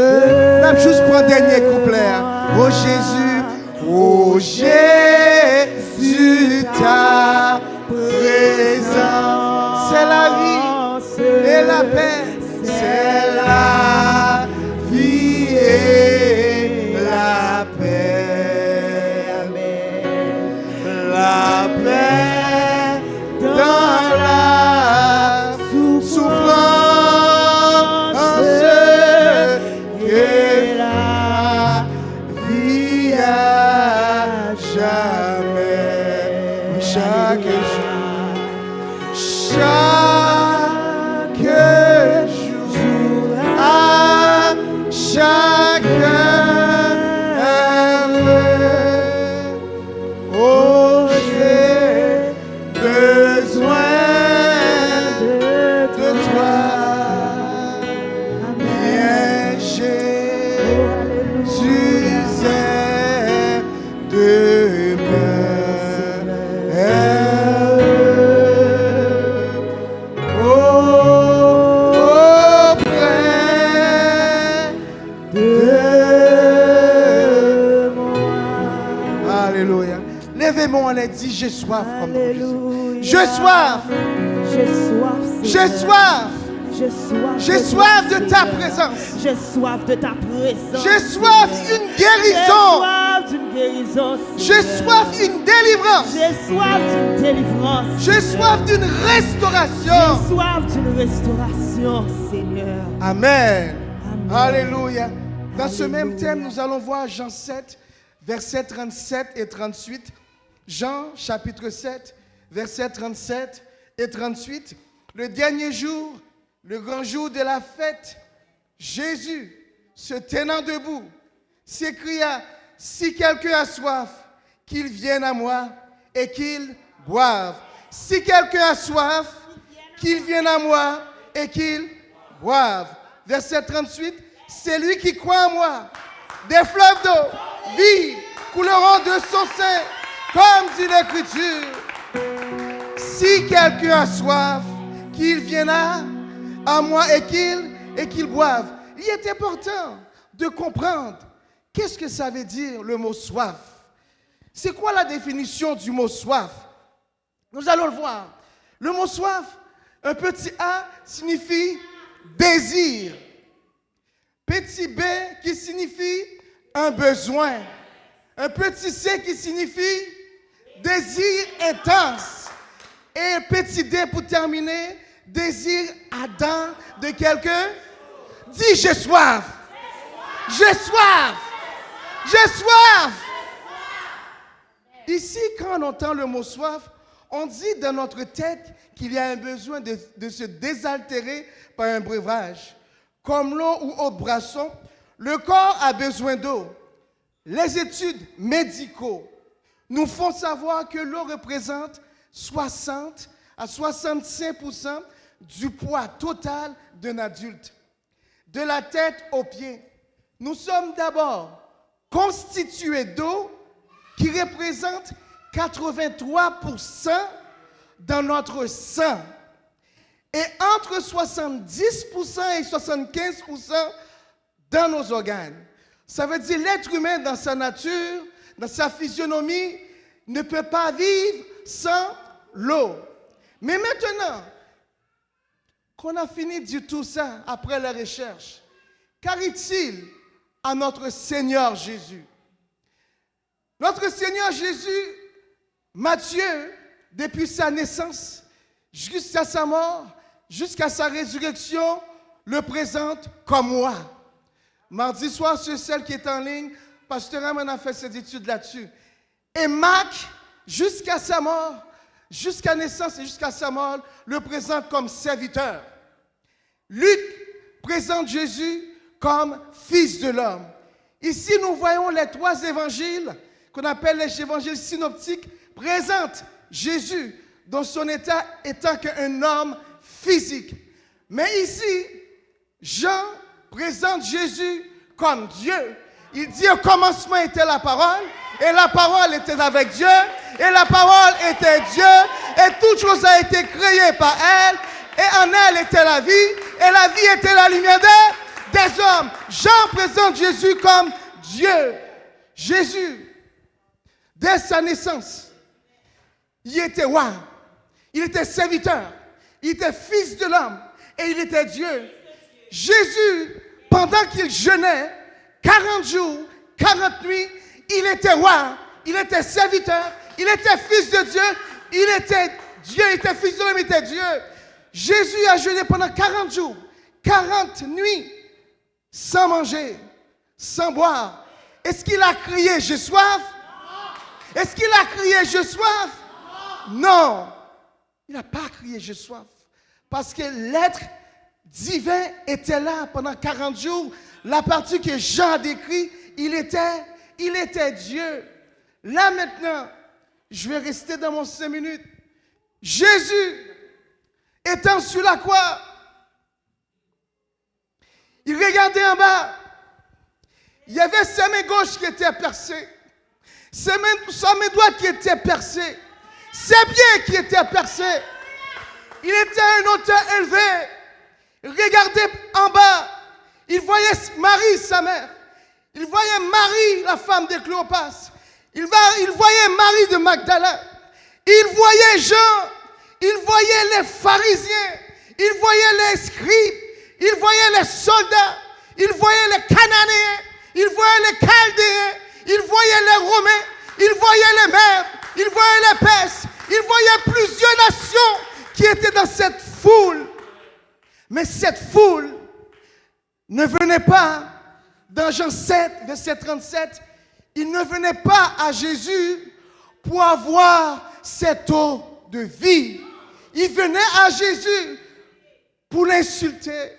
Là, juste pour un dernier couplet. Oh Jésus, oh Jésus, ta présence, c'est la vie et la paix, c'est la vie et la paix. La paix dans la souffrance et la vie à jamais. Chaque jour, à chaque heure, oh j'ai besoin de toi. Bien Jésus est Alléluia. Lèvez-moi, on a dit, j'ai soif comme toi, Jésus. J'ai soif. J'ai soif. J'ai soif. J'ai soif. J'ai soif de ta présence. J'ai soif de ta présence. J'ai soif d'une J'ai guérison. soif d'une guérison. J'ai soif d'une délivrance. J'ai soif d'une délivrance. J'ai soif d'une restauration. J'ai soif d'une restauration, Seigneur. Amen. Amen. Alléluia. Dans ce même thème, nous allons voir Jean 7, versets 37 et 38. Jean, chapitre 7, versets 37 et 38. Le dernier jour, le grand jour de la fête, Jésus, se tenant debout, s'écria, « Si quelqu'un a soif, qu'il vienne à moi et qu'il boive. Si quelqu'un a soif, qu'il vienne à moi et qu'il boive. » Verset 38, « C'est lui qui croit en moi. Des fleuves d'eau vive couleront de son sein, comme dit l'Écriture. Si quelqu'un a soif, qu'il vienne à moi et qu'il boive. » Il est important de comprendre qu'est-ce que ça veut dire le mot soif. C'est quoi la définition du mot soif? Nous allons le voir. Le mot soif, un petit a signifie désir. Petit b qui signifie un besoin. Un petit c qui signifie désir intense. Et petit d pour terminer, désir ardent de quelqu'un. Dis, j'ai soif. J'ai soif. J'ai soif. Ici, quand on entend le mot soif, on dit dans notre tête qu'il y a un besoin de se désaltérer par un breuvage. Comme l'eau ou autre boisson, le corps a besoin d'eau. Les études médicaux nous font savoir que l'eau représente 60 à 65% du poids total d'un adulte. De la tête aux pieds, nous sommes d'abord constitués d'eau qui représente 83% dans notre sang et entre 70% et 75% dans nos organes. Ça veut dire l'être humain dans sa nature, dans sa physionomie, ne peut pas vivre sans l'eau. Mais maintenant qu'on a fini de dire tout ça après la recherche, qu'arrive-t-il à notre Seigneur Jésus? Notre Seigneur Jésus, Matthieu, depuis sa naissance jusqu'à sa mort, jusqu'à sa résurrection, le présente comme moi. Mardi soir, sur celle qui est en ligne, Pasteur Raman a fait ses études là-dessus. Et Marc, jusqu'à sa mort, jusqu'à naissance et jusqu'à sa mort, le présente comme serviteur. Luc présente Jésus comme fils de l'homme. Ici, nous voyons les trois évangiles qu'on appelle les évangiles synoptiques, présentent Jésus dans son état étant qu'un homme physique. Mais ici, Jean présente Jésus comme Dieu. Il dit au commencement était la parole, et la parole était avec Dieu, et la parole était Dieu, et toute chose a été créée par elle, et en elle était la vie, et la vie était la lumière des hommes. Jean présente Jésus comme Dieu. Jésus, dès sa naissance, il était roi, il était serviteur, il était fils de l'homme et il était Dieu. Jésus, pendant qu'il jeûnait 40 jours, 40 nuits, il était roi, il était serviteur, il était fils de Dieu, il était Dieu, il était fils de l'homme, il était Dieu. Jésus a jeûné pendant 40 jours, 40 nuits, sans manger, sans boire. Est-ce qu'il a crié « j'ai soif » ? Est-ce qu'il a crié « j'ai soif » ? Non. Il n'a pas crié « j'ai soif ». Parce que l'être divin était là pendant 40 jours. La partie que Jean a décrit, il était Dieu. Là maintenant, je vais rester dans mon 5 minutes. Jésus, étant sur la croix, il regardait en bas. Il y avait sa main gauche qui était percée, sa main droite qui était percée, ses pieds qui étaient percés. Il était à une hauteur élevée. Il regardait en bas. Il voyait Marie, sa mère. Il voyait Marie, la femme de Cléopas. Il voyait Marie de Magdala. Il voyait Jean. Il voyait les pharisiens. Il voyait les scribes. Il voyait les soldats. Il voyait les Cananéens. Il voyait les Chaldéens. Il voyait les Romains. Il voyait les Mèdes. Il voyait les Perses. Il voyait plusieurs nations qui étaient dans cette foule. Mais cette foule ne venait pas, dans Jean 7, verset 37, il ne venait pas à Jésus pour avoir cette eau de vie. Il venait à Jésus pour l'insulter,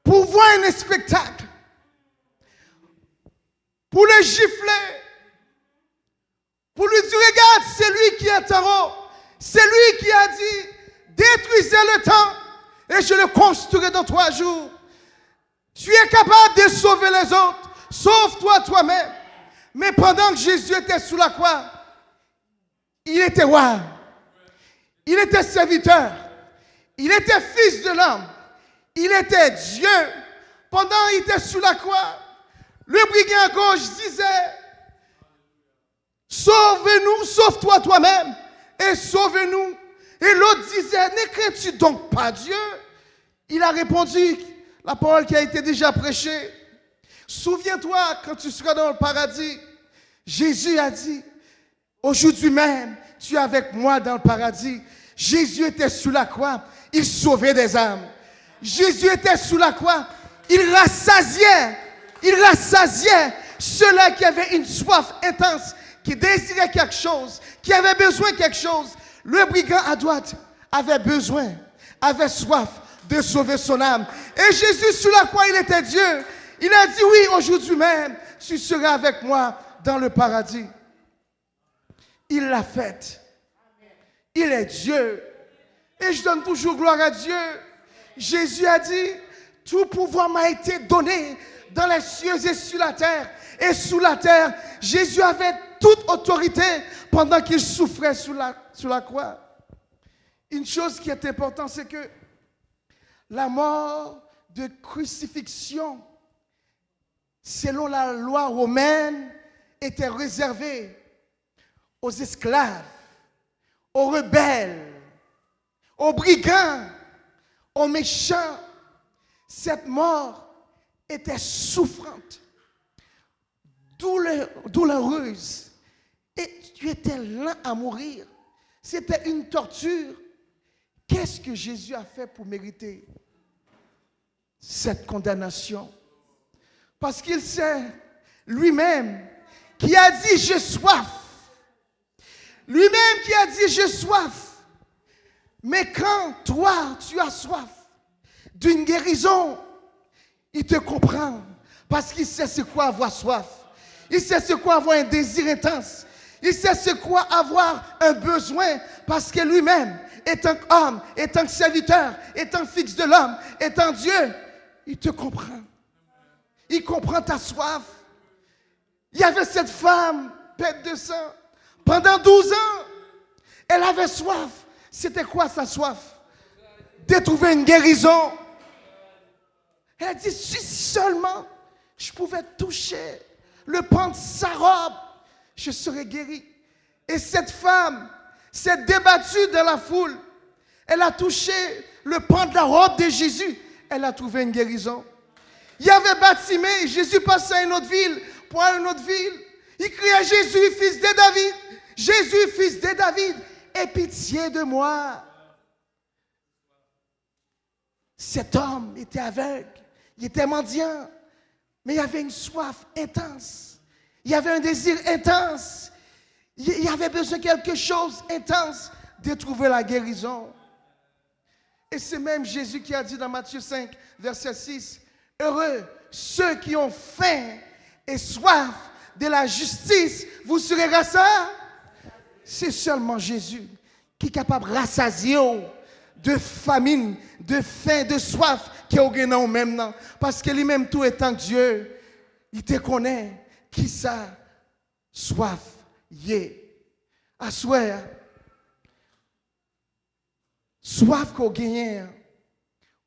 pour voir un spectacle, pour le gifler, pour lui dire, regarde, c'est lui qui est en haut. C'est lui qui a dit, détruisez le temple et je le construirai dans 3 jours. Tu es capable de sauver les autres, sauve-toi toi-même. Mais pendant que Jésus était sous la croix, il était roi, il était serviteur, il était fils de l'homme, il était Dieu. Pendant qu'il était sous la croix, le brigand à gauche disait, sauve-nous, sauve-toi toi-même et sauve-nous. Et l'autre disait, n'écris-tu donc pas Dieu? Il a répondu, la parole qui a été déjà prêchée. Souviens-toi quand tu seras dans le paradis. Jésus a dit, aujourd'hui même, tu es avec moi dans le paradis. Jésus était sous la croix, il sauvait des âmes. Jésus était sous la croix, il rassasiait ceux-là qui avaient une soif intense, qui désiraient quelque chose, qui avaient besoin de quelque chose. Le brigand à droite avait besoin, avait soif de sauver son âme. Et Jésus sur la croix, il était Dieu. Il a dit, oui, aujourd'hui même, tu seras avec moi dans le paradis. Il l'a fait. Il est Dieu. Et je donne toujours gloire à Dieu. Jésus a dit, tout pouvoir m'a été donné dans les cieux et sur la terre. Et sous la terre, Jésus avait toute autorité pendant qu'il souffrait sur la croix. Une chose qui est importante, c'est que la mort de crucifixion, selon la loi romaine, était réservée aux esclaves, aux rebelles, aux brigands, aux méchants. Cette mort était souffrante, douloureuse, et tu étais lent à mourir. C'était une torture. Qu'est-ce que Jésus a fait pour mériter cette condamnation? Parce qu'il sait lui-même qui a dit j'ai soif. Lui-même qui a dit j'ai soif. Mais quand toi tu as soif d'une guérison, il te comprend. Parce qu'il sait c'est quoi avoir soif. Il sait c'est quoi avoir un désir intense. Il sait c'est quoi avoir un besoin. Parce que lui-même, étant homme, étant serviteur, étant fils de l'homme, étant Dieu, il te comprend. Il comprend ta soif. Il y avait cette femme, pète de sang, pendant 12 ans. Elle avait soif. C'était quoi sa soif? De trouver une guérison. Elle a dit, si seulement je pouvais toucher le pan de sa robe, je serais guérie. Et cette femme s'est débattue dans la foule. Elle a touché le pan de la robe de Jésus. Elle a trouvé une guérison. Il y avait Bartimée, Jésus passait à une autre ville, pour aller à une autre ville. Il criait, Jésus, fils de David, Jésus, fils de David, aie pitié de moi. Cet homme était aveugle, il était mendiant, mais il avait une soif intense. Il y avait un désir intense. Il avait besoin de quelque chose intense de trouver la guérison. Et c'est même Jésus qui a dit dans Matthieu 5, verset 6, « Heureux ceux qui ont faim et soif de la justice, vous serez rassasiés. » C'est seulement Jésus qui est capable de rassasier de famine, de faim, de soif qui est au Guénan même non. Parce que lui-même tout étant Dieu, il te connaît qui ça soif y est. À souhait, soif qu'on gagne,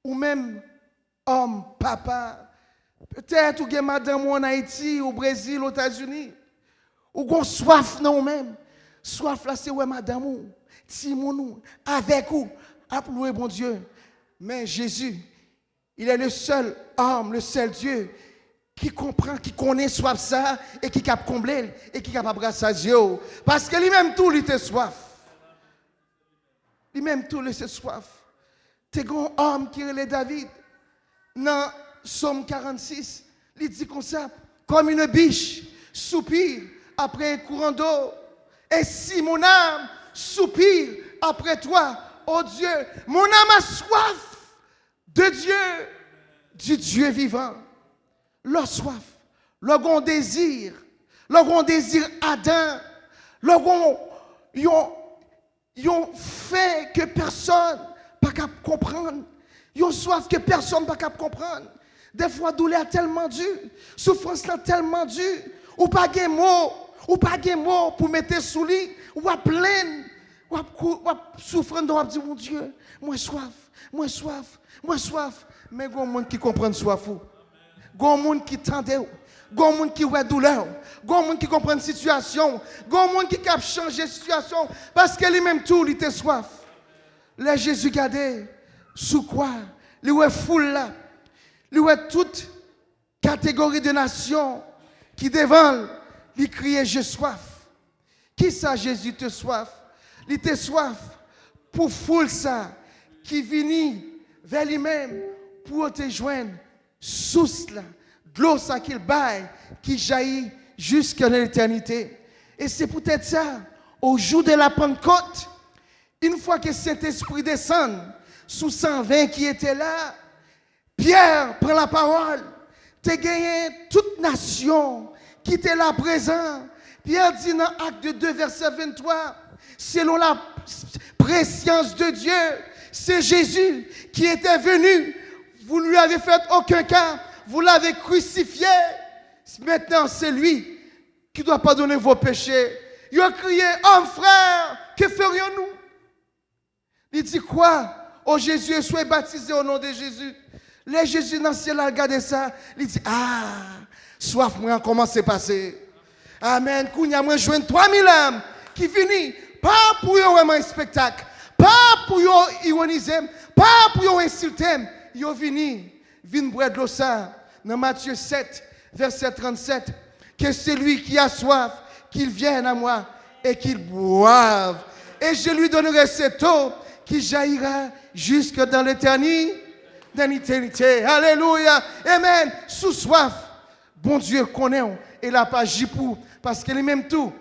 ou même homme, papa, peut-être ou bien madame ou en Haïti, au Brésil, aux États-Unis, ou qu'on soif non même. Soif là, c'est ouais madame ou, Timonou, avec ou, appelez bon Dieu. Mais Jésus, il est le seul homme, le seul Dieu qui comprend, qui connaît soif ça et qui est capable de combler et qui est capable de rassasier. Parce que lui-même tout, il était soif. Lui-même tout, il était soif. T'es grand homme qui est David. Dans Psaume 46, il dit comme ça, comme une biche soupire après un courant d'eau. Et si mon âme soupire après toi, oh Dieu, mon âme a soif de Dieu, du Dieu vivant. Leur soif, leur grand désir ardent, leur ils ont fait que personne pas capable comprendre. Ils ont soif que personne pas capable comprendre. Des fois, douleur tellement dure, souffrance tellement dure, ou pas de mots pour mettre sous lit, ou à plaindre, ou à souffrir, on dire mon Dieu, moi soif. Mais il y a des gens qui comprennent soif. Il y a des gens qui tendent, il y a des gens qui ont douleur, il y a des gens qui comprennent la situation, il y a des gens qui peuvent changer la situation, parce que lui-même tout, il était soif. Là, Jésus regardait sous quoi? Il y a foule là, il y a toute catégorie de nations qui devant lui criaient, j'ai soif. Qui ça, Jésus te soif? Il était soif pour foule ça, qui vient vers lui-même pour te joindre, sous là, de l'eau ça qu'il baille, qui jaillit jusqu'à l'éternité. Et c'est peut-être ça, au jour de la Pentecôte, une fois que cet esprit descend, sous 120 qui étaient là, Pierre prend la parole, t'es gagné toute nation qui était là présent. Pierre dit dans Acte 2, verset 23, selon la préscience de Dieu, c'est Jésus qui était venu. Vous ne lui avez fait aucun cas. Vous l'avez crucifié. Maintenant, c'est lui qui doit pardonner vos péchés. Il a crié, homme frère, que ferions-nous? Il dit quoi? Oh Jésus, soyez baptisé au nom de Jésus. Les Jésus dans le ciel a regardé ça. Il dit, soif, moi, comment c'est passé? Amen. Kounya, moi, je joins 3000 âmes qui finissent, pas pour vraiment un spectacle, pas pour ironiser, pas pour insulter. Ils viennent boire de l'eau ça. Dans Matthieu 7, verset 37, que celui qui a soif, qu'il vienne à moi et qu'il boive. Et je lui donnerai cette eau qui jaillira jusque dans l'éternité. Alléluia. Amen. Sous soif, bon Dieu connaît et la pas pour parce qu'il est même tout.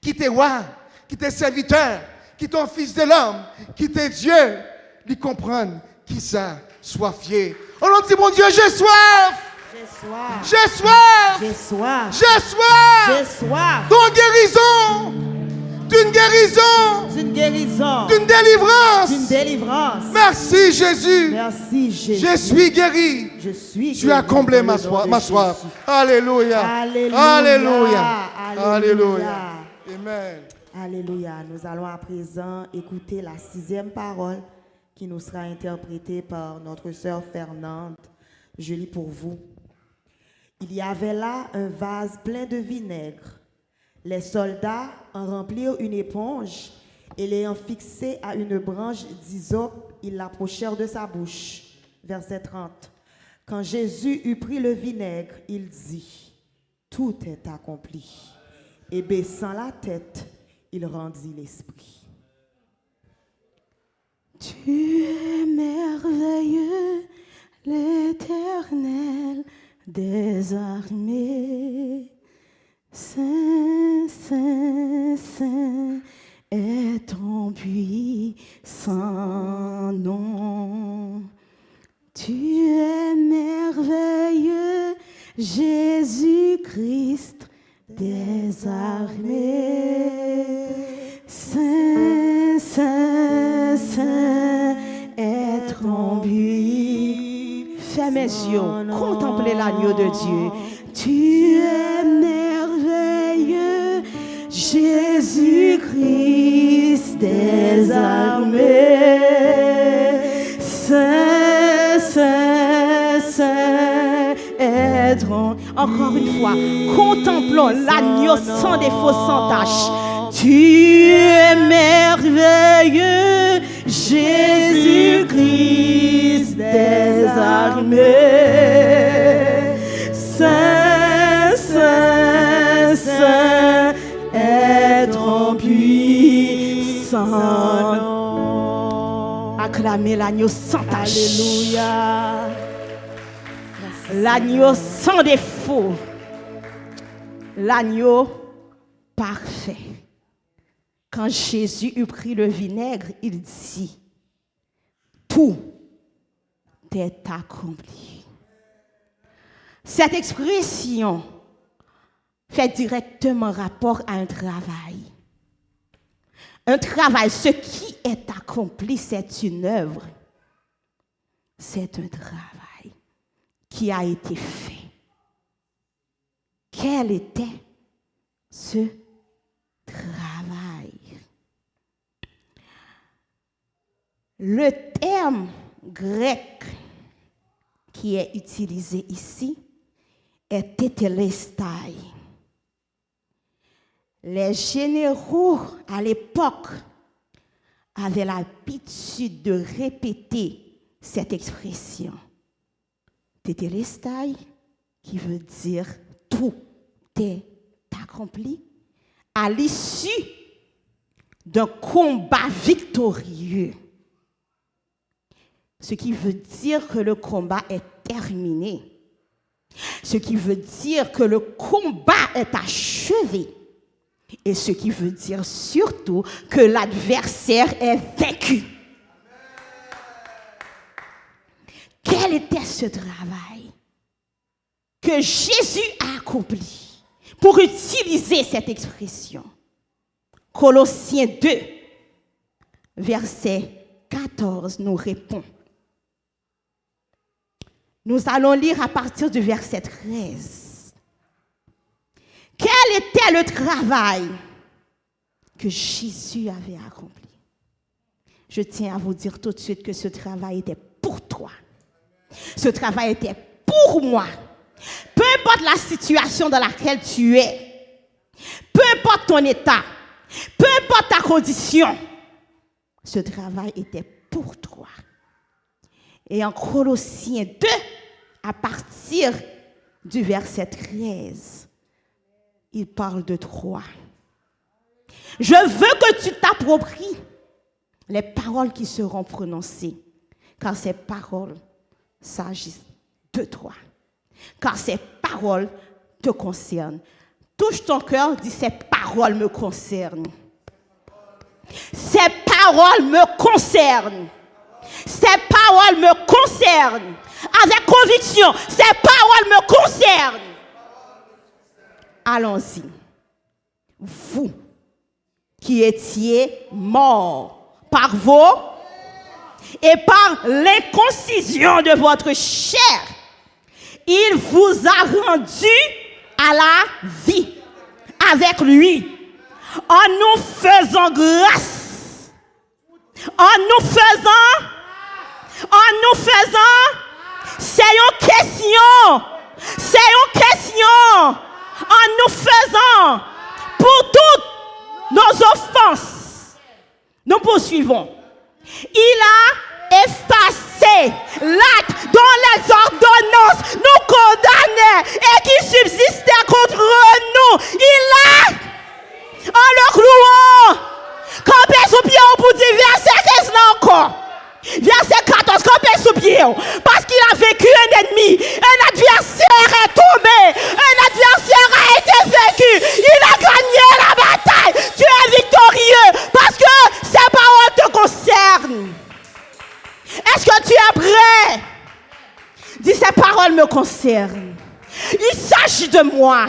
Qui t'est roi, qui t'est serviteur, qui t'est fils de l'homme, qui t'est Dieu, lui comprendre qui ça soifier. On dit mon Dieu, j'ai soif. J'ai soif. J'ai soif. J'ai soif. J'ai soif. D'une guérison. D'une guérison. D'une guérison. D'une délivrance. D'une délivrance. Merci Jésus. Merci Jésus. Je suis guéri. Je suis Tu as comblé ma soif. Alléluia. Alléluia. Alléluia. Alléluia. Amen. Alléluia. Nous allons à présent écouter la 6e parole qui nous sera interprétée par notre sœur Fernande Je lis pour vous. Il y avait là un vase plein de vinaigre. Les soldats en remplirent une éponge et l'ayant fixée à une branche d'hysope, ils l'approchèrent de sa bouche. Verset 30. Quand Jésus eut pris le vinaigre, il dit, « Tout est accompli. » Et baissant la tête, il rendit l'esprit. Tu es merveilleux, l'Éternel des armées. Saint, Saint, Saint est ton puissant nom. Tu es merveilleux, Jésus-Christ des armées. Saint, Saint, Saint est ton but. Fermez mes yeux, contemplez l'agneau de Dieu. Tu es merveilleux, Jésus-Christ des armées. Saint, Saint, Saint est ton... Encore une fois, contemplons l'agneau sans défaut, sans tache. Tu es merveilleux, Jésus-Christ des armées. Saint, Saint, Saint est ton puissant nom. Acclamez l'agneau sans tache. Alléluia. L'agneau sans défaut. L'agneau parfait. Quand Jésus eut pris le vinaigre, il dit, tout est accompli. Cette expression fait directement rapport à un travail. Un travail, ce qui est accompli, c'est une œuvre. C'est un travail qui a été fait. Quel était ce travail? Le terme grec qui est utilisé ici est tétélestai. Les généraux à l'époque avaient l'habitude de répéter cette expression. Tétélestai, qui veut dire tout est accompli, à l'issue d'un combat victorieux. Ce qui veut dire que le combat est terminé. Ce qui veut dire que le combat est achevé. Et ce qui veut dire surtout que l'adversaire est vaincu. Quel était ce travail que Jésus a accompli pour utiliser cette expression? Colossiens 2, verset 14 nous répond. Nous allons lire à partir du verset 13. Quel était le travail que Jésus avait accompli? Je tiens à vous dire tout de suite que ce travail était pour toi. Ce travail était pour moi. Peu importe la situation dans laquelle tu es, peu importe ton état, peu importe ta condition, ce travail était pour toi. Et en Colossiens 2, à partir du verset 13, il parle de toi. Je veux que tu t'appropries les paroles qui seront prononcées, car ces paroles s'agissent de toi. Car ces paroles te concernent. Touche ton cœur, dis ces paroles me concernent. Ces paroles me concernent. Ces paroles me concernent. Avec conviction, ces paroles me concernent. Allons-y. Vous qui étiez morts par vos et par l'inconcision de votre chair, il vous a rendu à la vie avec lui, en nous faisant grâce, en nous faisant C'est une question. C'est une question. En nous faisant pour toutes nos offenses, nous poursuivons. Il a effacé l'acte dont les ordonnances nous condamnaient et qui subsistait contre nous. Il a, en le clouant, campé sous pied pour dire verset 15 là encore. Verset 14, campé sous pied. Parce qu'il a vécu un ennemi. Un adversaire est tombé. Un adversaire a été vaincu. Il a gagné la bataille. Tu es victorieux. Parce que ces paroles te concernent. Est-ce que tu es prêt? Dis, ces paroles me concernent. Il s'agit de moi.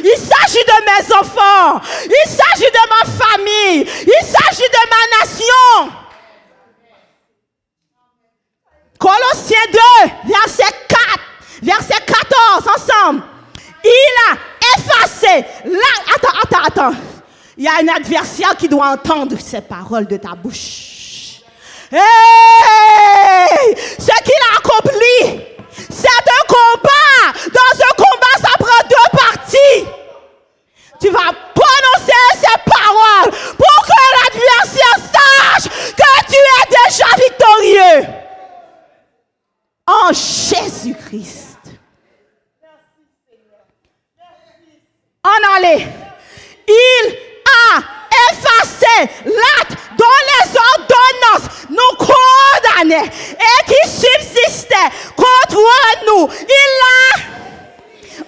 Il s'agit de mes enfants. Il s'agit de ma famille. Il s'agit de ma nation. Colossiens 2, verset 4, verset 14, ensemble. Il a effacé. Attends. Il y a un adversaire qui doit entendre ces paroles de ta bouche. Hey! Ce qu'il a accompli, c'est un combat. Dans un combat, ça prend deux parties. Tu vas prononcer ces paroles pour que l'adversaire sache que tu es déjà victorieux. En Jésus-Christ. En allez. Il a effacé l'acte dont les ordonnances nous condamnaient et qui subsistait contre nous. Il a,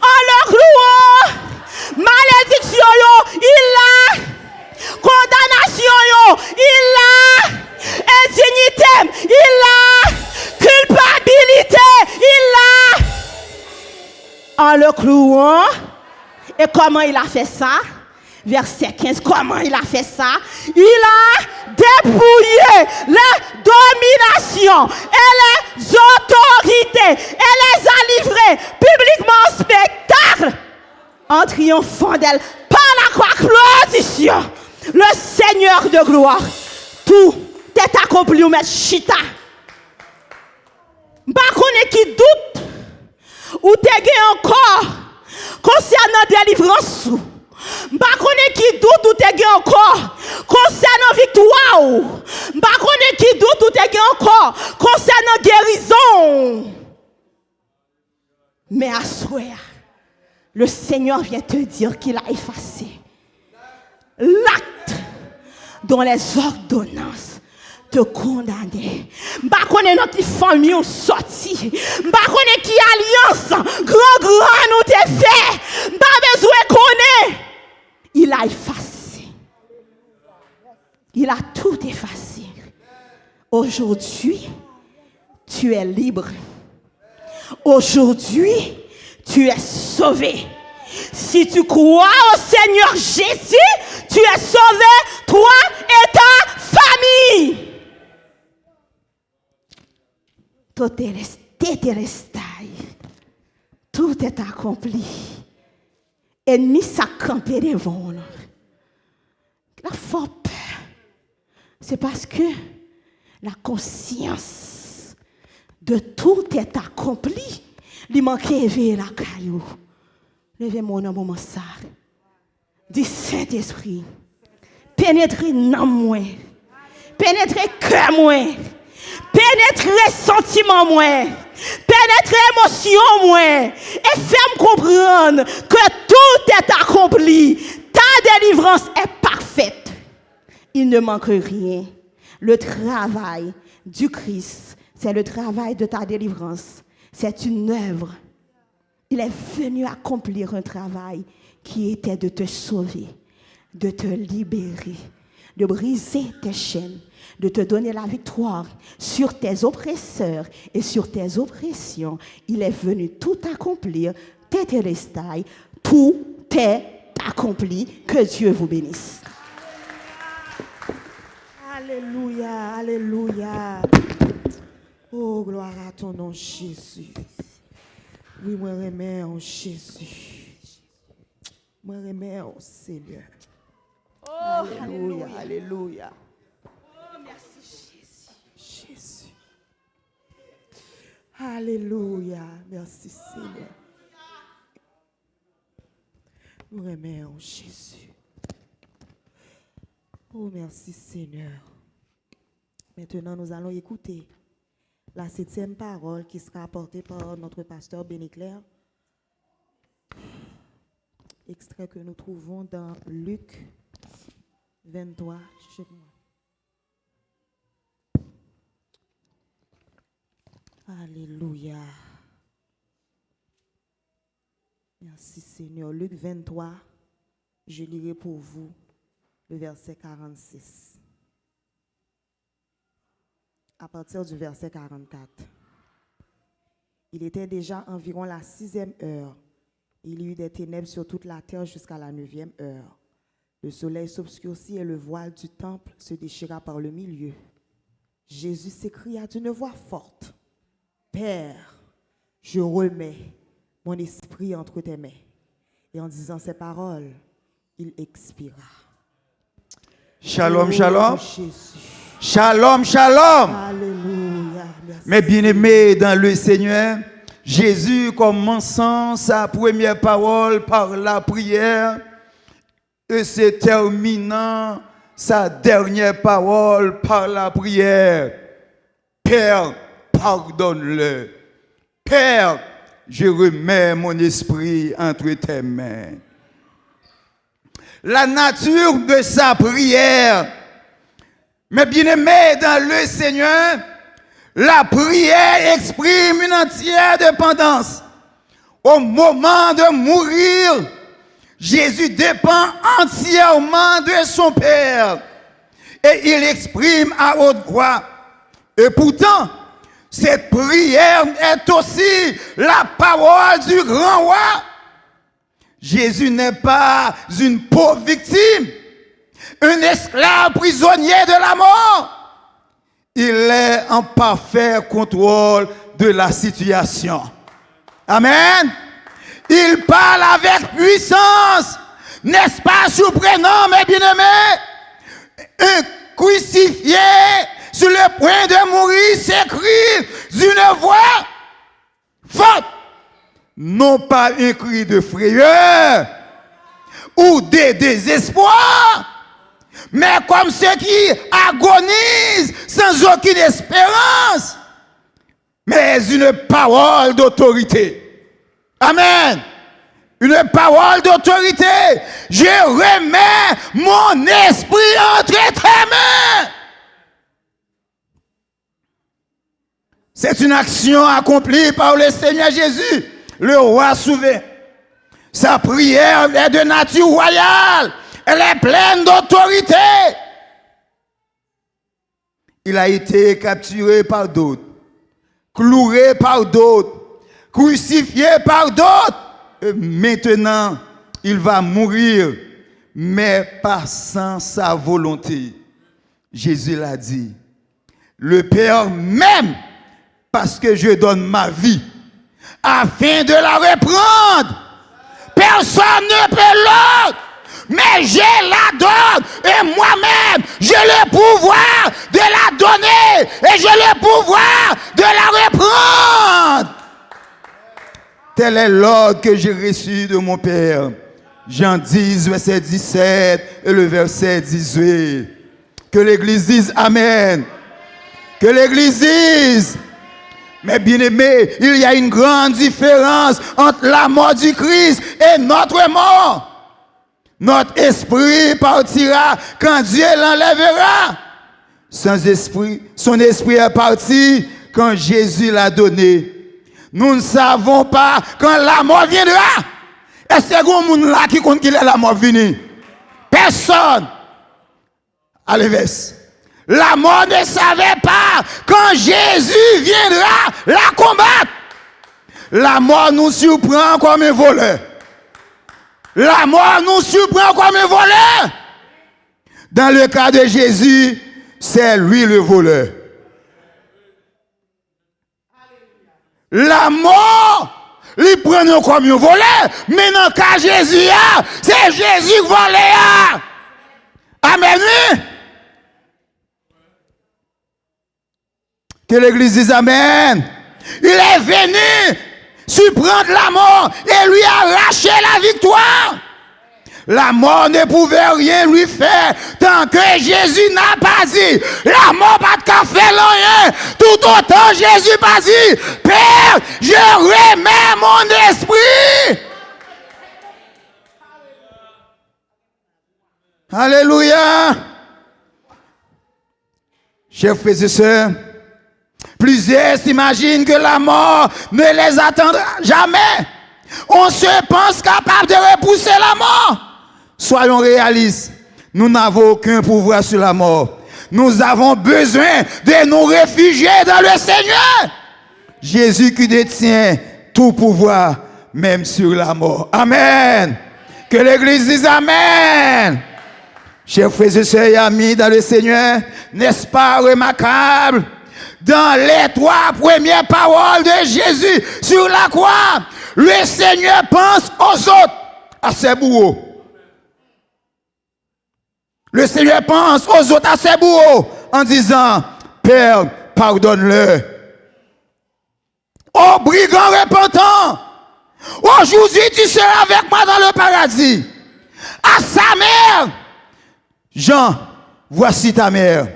en le clouant, malédiction, il a, condamnation, il a, indignité, il a, culpabilité, il a, en le clouant. Et comment il a fait ça? Verset 15, comment il a fait ça? Il a dépouillé les dominations et les autorités et les a livrées publiquement en spectacle en triomphant d'elle par la croix. Claudition, le Seigneur de gloire. Tout est accompli, mais chita. Pas qu'on qui doute ou t'es encore concernant délivrance. Pas qu'on qui doute ou t'es encore concernant victoire. Pas qu'on qui doute ou t'es encore concernant guérison. Mais à souhait, le Seigneur vient te dire qu'il a effacé l'acte dont les ordonnances te condamner. Bah connaît notre famille ou sorti. Bah connaît qui alliance grand nous t'es fait. Bah besoin connaît. Il a effacé. Il a tout effacé. Aujourd'hui, tu es libre. Aujourd'hui, tu es sauvé. Si tu crois au Seigneur Jésus, tu es sauvé, toi et ta famille. Tout est accompli. Ennemi s'est campé devant nous. La fort peur. C'est parce que la conscience de tout est accompli. Il manquait éveiller la caillou. Levez-moi un moment ça. Dis Saint-Esprit, pénétrez dans moi. Pénétrez cœur moi. Pénétrer sentiment moi, pénétrer émotion moi, et fais-moi comprendre que tout est accompli. Ta délivrance est parfaite. Il ne manque rien. Le travail du Christ, c'est le travail de ta délivrance. C'est une œuvre. Il est venu accomplir un travail qui était de te sauver, de te libérer, de briser tes chaînes, de te donner la victoire sur tes oppresseurs et sur tes oppressions. Il est venu tout accomplir. Tétélestai, tout est accompli. Que Dieu vous bénisse. Alléluia, alléluia. Oh, gloire à ton nom, Jésus. Oui, moi, remets en Jésus. Moi, remets en Seigneur. Oh, alléluia, alléluia. Oh, merci Jésus. Jésus. Alléluia. Merci Seigneur. Nous remercions Jésus. Oh, merci Seigneur. Maintenant, nous allons écouter la 7e parole qui sera apportée par notre pasteur Bénéclair. Extrait que nous trouvons dans Luc 23. Alléluia. Merci Seigneur. Luc 23, je lirai pour vous le verset 46. À partir du verset 44. Il était déjà environ la 6e heure. Il y eut des ténèbres sur toute la terre jusqu'à la 9e heure. Le soleil s'obscurcit et le voile du temple se déchira par le milieu. Jésus s'écria d'une voix forte, « Père, je remets mon esprit entre tes mains. » Et en disant ces paroles, il expira. Shalom, Oh, shalom. Jésus. Shalom, shalom. Alléluia. Merci. Mes bien-aimés dans le Seigneur, Jésus commençant sa première parole par la prière et se terminant sa dernière parole par la prière. Père, pardonne-le. Père, je remets mon esprit entre tes mains. La nature de sa prière, mes bien-aimés dans le Seigneur, la prière exprime une entière dépendance. Au moment de mourir, Jésus dépend entièrement de son Père. Et il exprime à haute voix. Et pourtant, cette prière est aussi la parole du grand roi. Jésus n'est pas une pauvre victime, un esclave prisonnier de la mort. Il est en parfait contrôle de la situation. Amen. Il parle avec puissance. N'est-ce pas surprenant, mes bien-aimés? Un crucifié sur le point de mourir s'écrie d'une voix forte. Non pas un cri de frayeur ou de désespoir, mais comme ceux qui agonisent sans aucune espérance, mais une parole d'autorité. Amen. Une parole d'autorité. Je remets mon esprit entre tes mains. C'est une action accomplie par le Seigneur Jésus, le roi souverain. Sa prière est de nature royale. Elle est pleine d'autorité. Il a été capturé par d'autres, cloué par d'autres, crucifié par d'autres. Et maintenant, il va mourir, mais pas sans sa volonté. Jésus l'a dit. Le Père m'aime parce que je donne ma vie afin de la reprendre. Personne ne peut l'autre. Mais je la donne et moi-même, j'ai le pouvoir de la donner et j'ai le pouvoir de la reprendre. Tel est l'ordre que j'ai reçu de mon Père. Jean 10, verset 17 et le verset 18. Que l'Église dise Amen. Que l'Église dise. Mais bien aimé, il y a une grande différence entre la mort du Christ et notre mort. Notre esprit partira quand Dieu l'enlèvera. Son esprit est parti quand Jésus l'a donné. Nous ne savons pas quand la mort viendra. Est-ce qu'il y a un monde là qui compte qu'il est la mort venue? Personne. Allez, verse. La mort ne savait pas quand Jésus viendra la combattre. La mort nous surprend comme un voleur. La mort nous surprend comme un voleur. Dans le cas de Jésus, c'est lui le voleur. La mort, il prend nous comme un voleur. Mais dans le cas de Jésus, c'est Jésus qui voleur. Amen. Que l'Église dise Amen. Il est venu surprendre la mort et lui arracher la victoire. La mort ne pouvait rien lui faire tant que Jésus n'a pas dit. La mort pas de faire rien. Tout autant Jésus pas dit, Père, je remets mon esprit. Alléluia. Chers frères et sœurs, plusieurs s'imaginent que la mort ne les attendra jamais. On se pense capable de repousser la mort. Soyons réalistes, nous n'avons aucun pouvoir sur la mort. Nous avons besoin de nous réfugier dans le Seigneur. Jésus qui détient tout pouvoir, même sur la mort. Amen. Que l'Église dise Amen. Chers frères et sœurs et amis dans le Seigneur, n'est-ce pas remarquable? Dans les 3 premières paroles de Jésus sur la croix, le Seigneur pense aux autres, à ses bourreaux. Le Seigneur pense aux autres, à ses bourreaux, en disant, Père, pardonne-le. Ô brigand repentant, aujourd'hui tu seras avec moi dans le paradis. À sa mère, Jean, voici ta mère.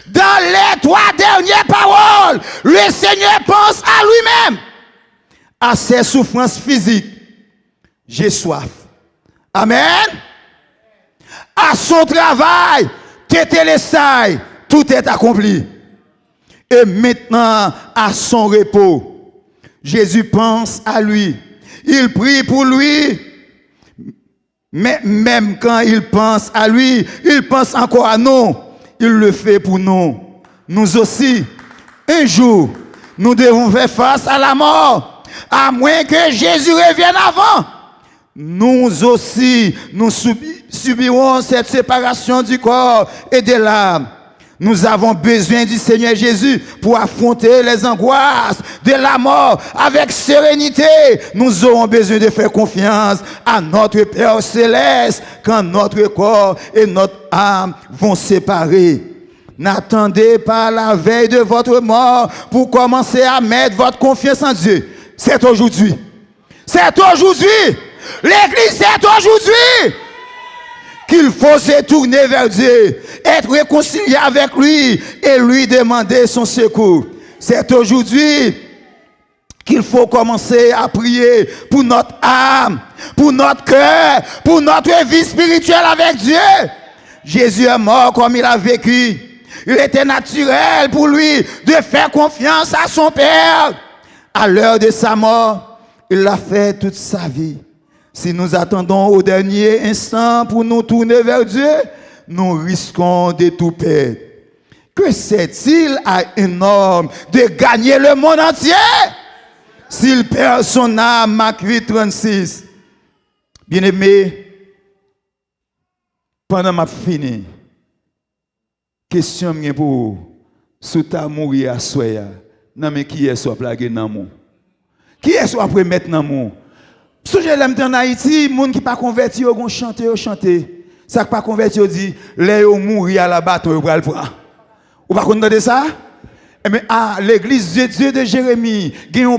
Dans les 3 dernières paroles, le Seigneur pense à lui-même, à ses souffrances physiques. J'ai soif. Amen. À son travail, tétélestai, tout est accompli. Et maintenant, à son repos, Jésus pense à lui. Il prie pour lui. Mais même quand il pense à lui, il pense encore à nous. Il le fait pour nous. Nous aussi, un jour, nous devons faire face à la mort. À moins que Jésus revienne avant. Nous aussi, nous subirons cette séparation du corps et de l'âme. Nous avons besoin du Seigneur Jésus pour affronter les angoisses de la mort avec sérénité. Nous aurons besoin de faire confiance à notre Père Céleste quand notre corps et notre âme vont se séparer. N'attendez pas la veille de votre mort pour commencer à mettre votre confiance en Dieu. C'est aujourd'hui. C'est aujourd'hui. L'Église, c'est aujourd'hui qu'il faut se tourner vers Dieu, être réconcilié avec lui et lui demander son secours. C'est aujourd'hui qu'il faut commencer à prier pour notre âme, pour notre cœur, pour notre vie spirituelle avec Dieu. Jésus est mort comme il a vécu. Il était naturel pour lui de faire confiance à son Père. À l'heure de sa mort, il l'a fait toute sa vie. Si nous attendons au dernier instant pour nous tourner vers Dieu, nous risquons de tout perdre. Que sert-il à un homme de gagner le monde entier s'il perd son âme? Marc 8:36. Bien-aimé, pendant ma fini, question pour vous, si tu as mouru à soi, non mais qui est soit plagué dans mon? Qui est soit après mettre dans mon? Si je l'aime en Haïti, les gens qui ne sont pas convertis, ils vont chanter, ils chanter. Ça qui pas converti, ils disent, les gens mourir à la bataille, ils vont le prendre. Vous ne connaissez pas ça? Mais à l'église de Dieu de Jérémie, il y a un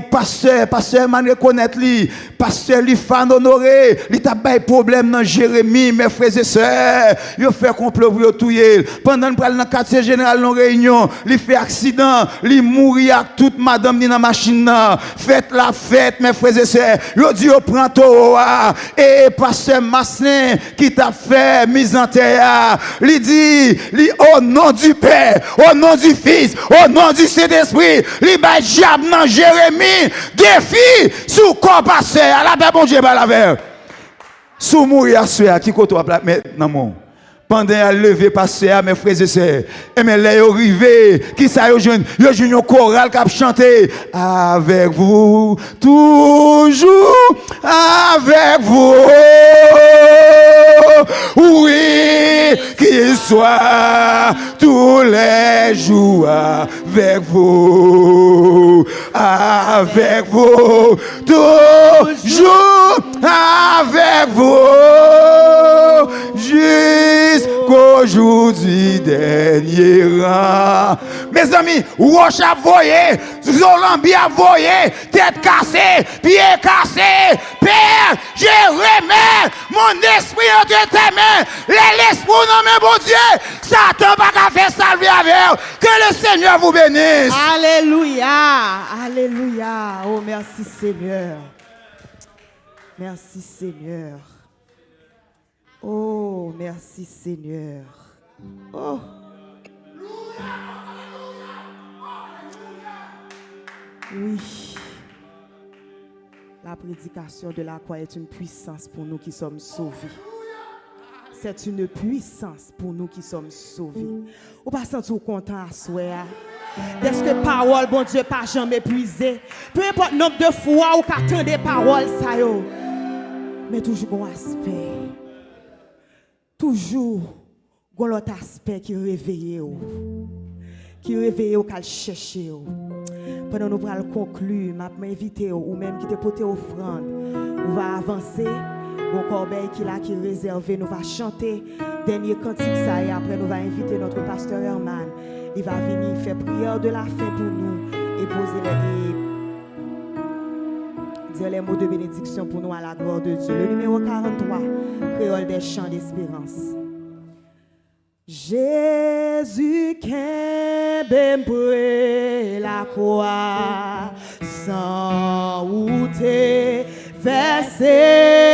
pasteur man reconnaître lui, pasteur Lifan honoré, il a pas de problème dans Jérémie, mes frères et sœurs, il fait complot pour tout. Pendant qu'il dans le quartier général dans réunion, il fait accident, il mourit avec toute madame dans la machine. Faites la fête, mes frères et sœurs. Il dit au prend Torah et pasteur Massin qui t'a fait mise en terre. Il dit au nom du Père, au nom du Fils, au nom du Saint-Esprit, li bay diable dans Jérémie, défi sous corps passé, à la paix bon Dieu ba la verre. Sous mourir à soi, qui côté à mettre dans mon. Pendant à lever passer à mes frères et sœurs, et mais les arrivé, qui ça yo jeune un choral qui a chanté avec vous toujours avec vous. Oui, qu'il soit tous les jours avec vous, toujours avec vous, jusqu'aujourd'hui dernier rang. mes amis, roche à voyer, zolambi à voyer, tête cassée, pied cassé. Père, je remets mon esprit entre tes mains. L'esprit dans mes bon Dieu. Satan pas qu'à faire salver avec. Que le Seigneur vous bénisse. Alléluia. Alléluia. Oh, merci Seigneur. Merci Seigneur. Oh, merci Seigneur. Oh. Oui. La prédication de la croix est une puissance pour nous qui sommes sauvés. C'est une puissance pour nous qui sommes sauvés. Ou pas sentir content à soi. Est-ce que parole, bon Dieu, pas jamais épuisé? Peu importe le nombre de fois où qu'attend des paroles, ça yo. Mais toujours un aspect. Toujours l'autre aspect qui réveille. Qui réveille ou qu'elle cherche. Pendant nous allons conclure, m'a invité ou même qui te porter offrande, on va avancer. Bon corbeille qui là qui est réservé, nous va chanter dernier cantique ça et après nous va inviter notre pasteur Herman. Il va venir faire prière de la fin pour nous et poser dire les mots de bénédiction pour nous à la gloire de Dieu. Le numéro 43, créole des chants d'espérance. Jésus qui m'bré la croix sans outé versé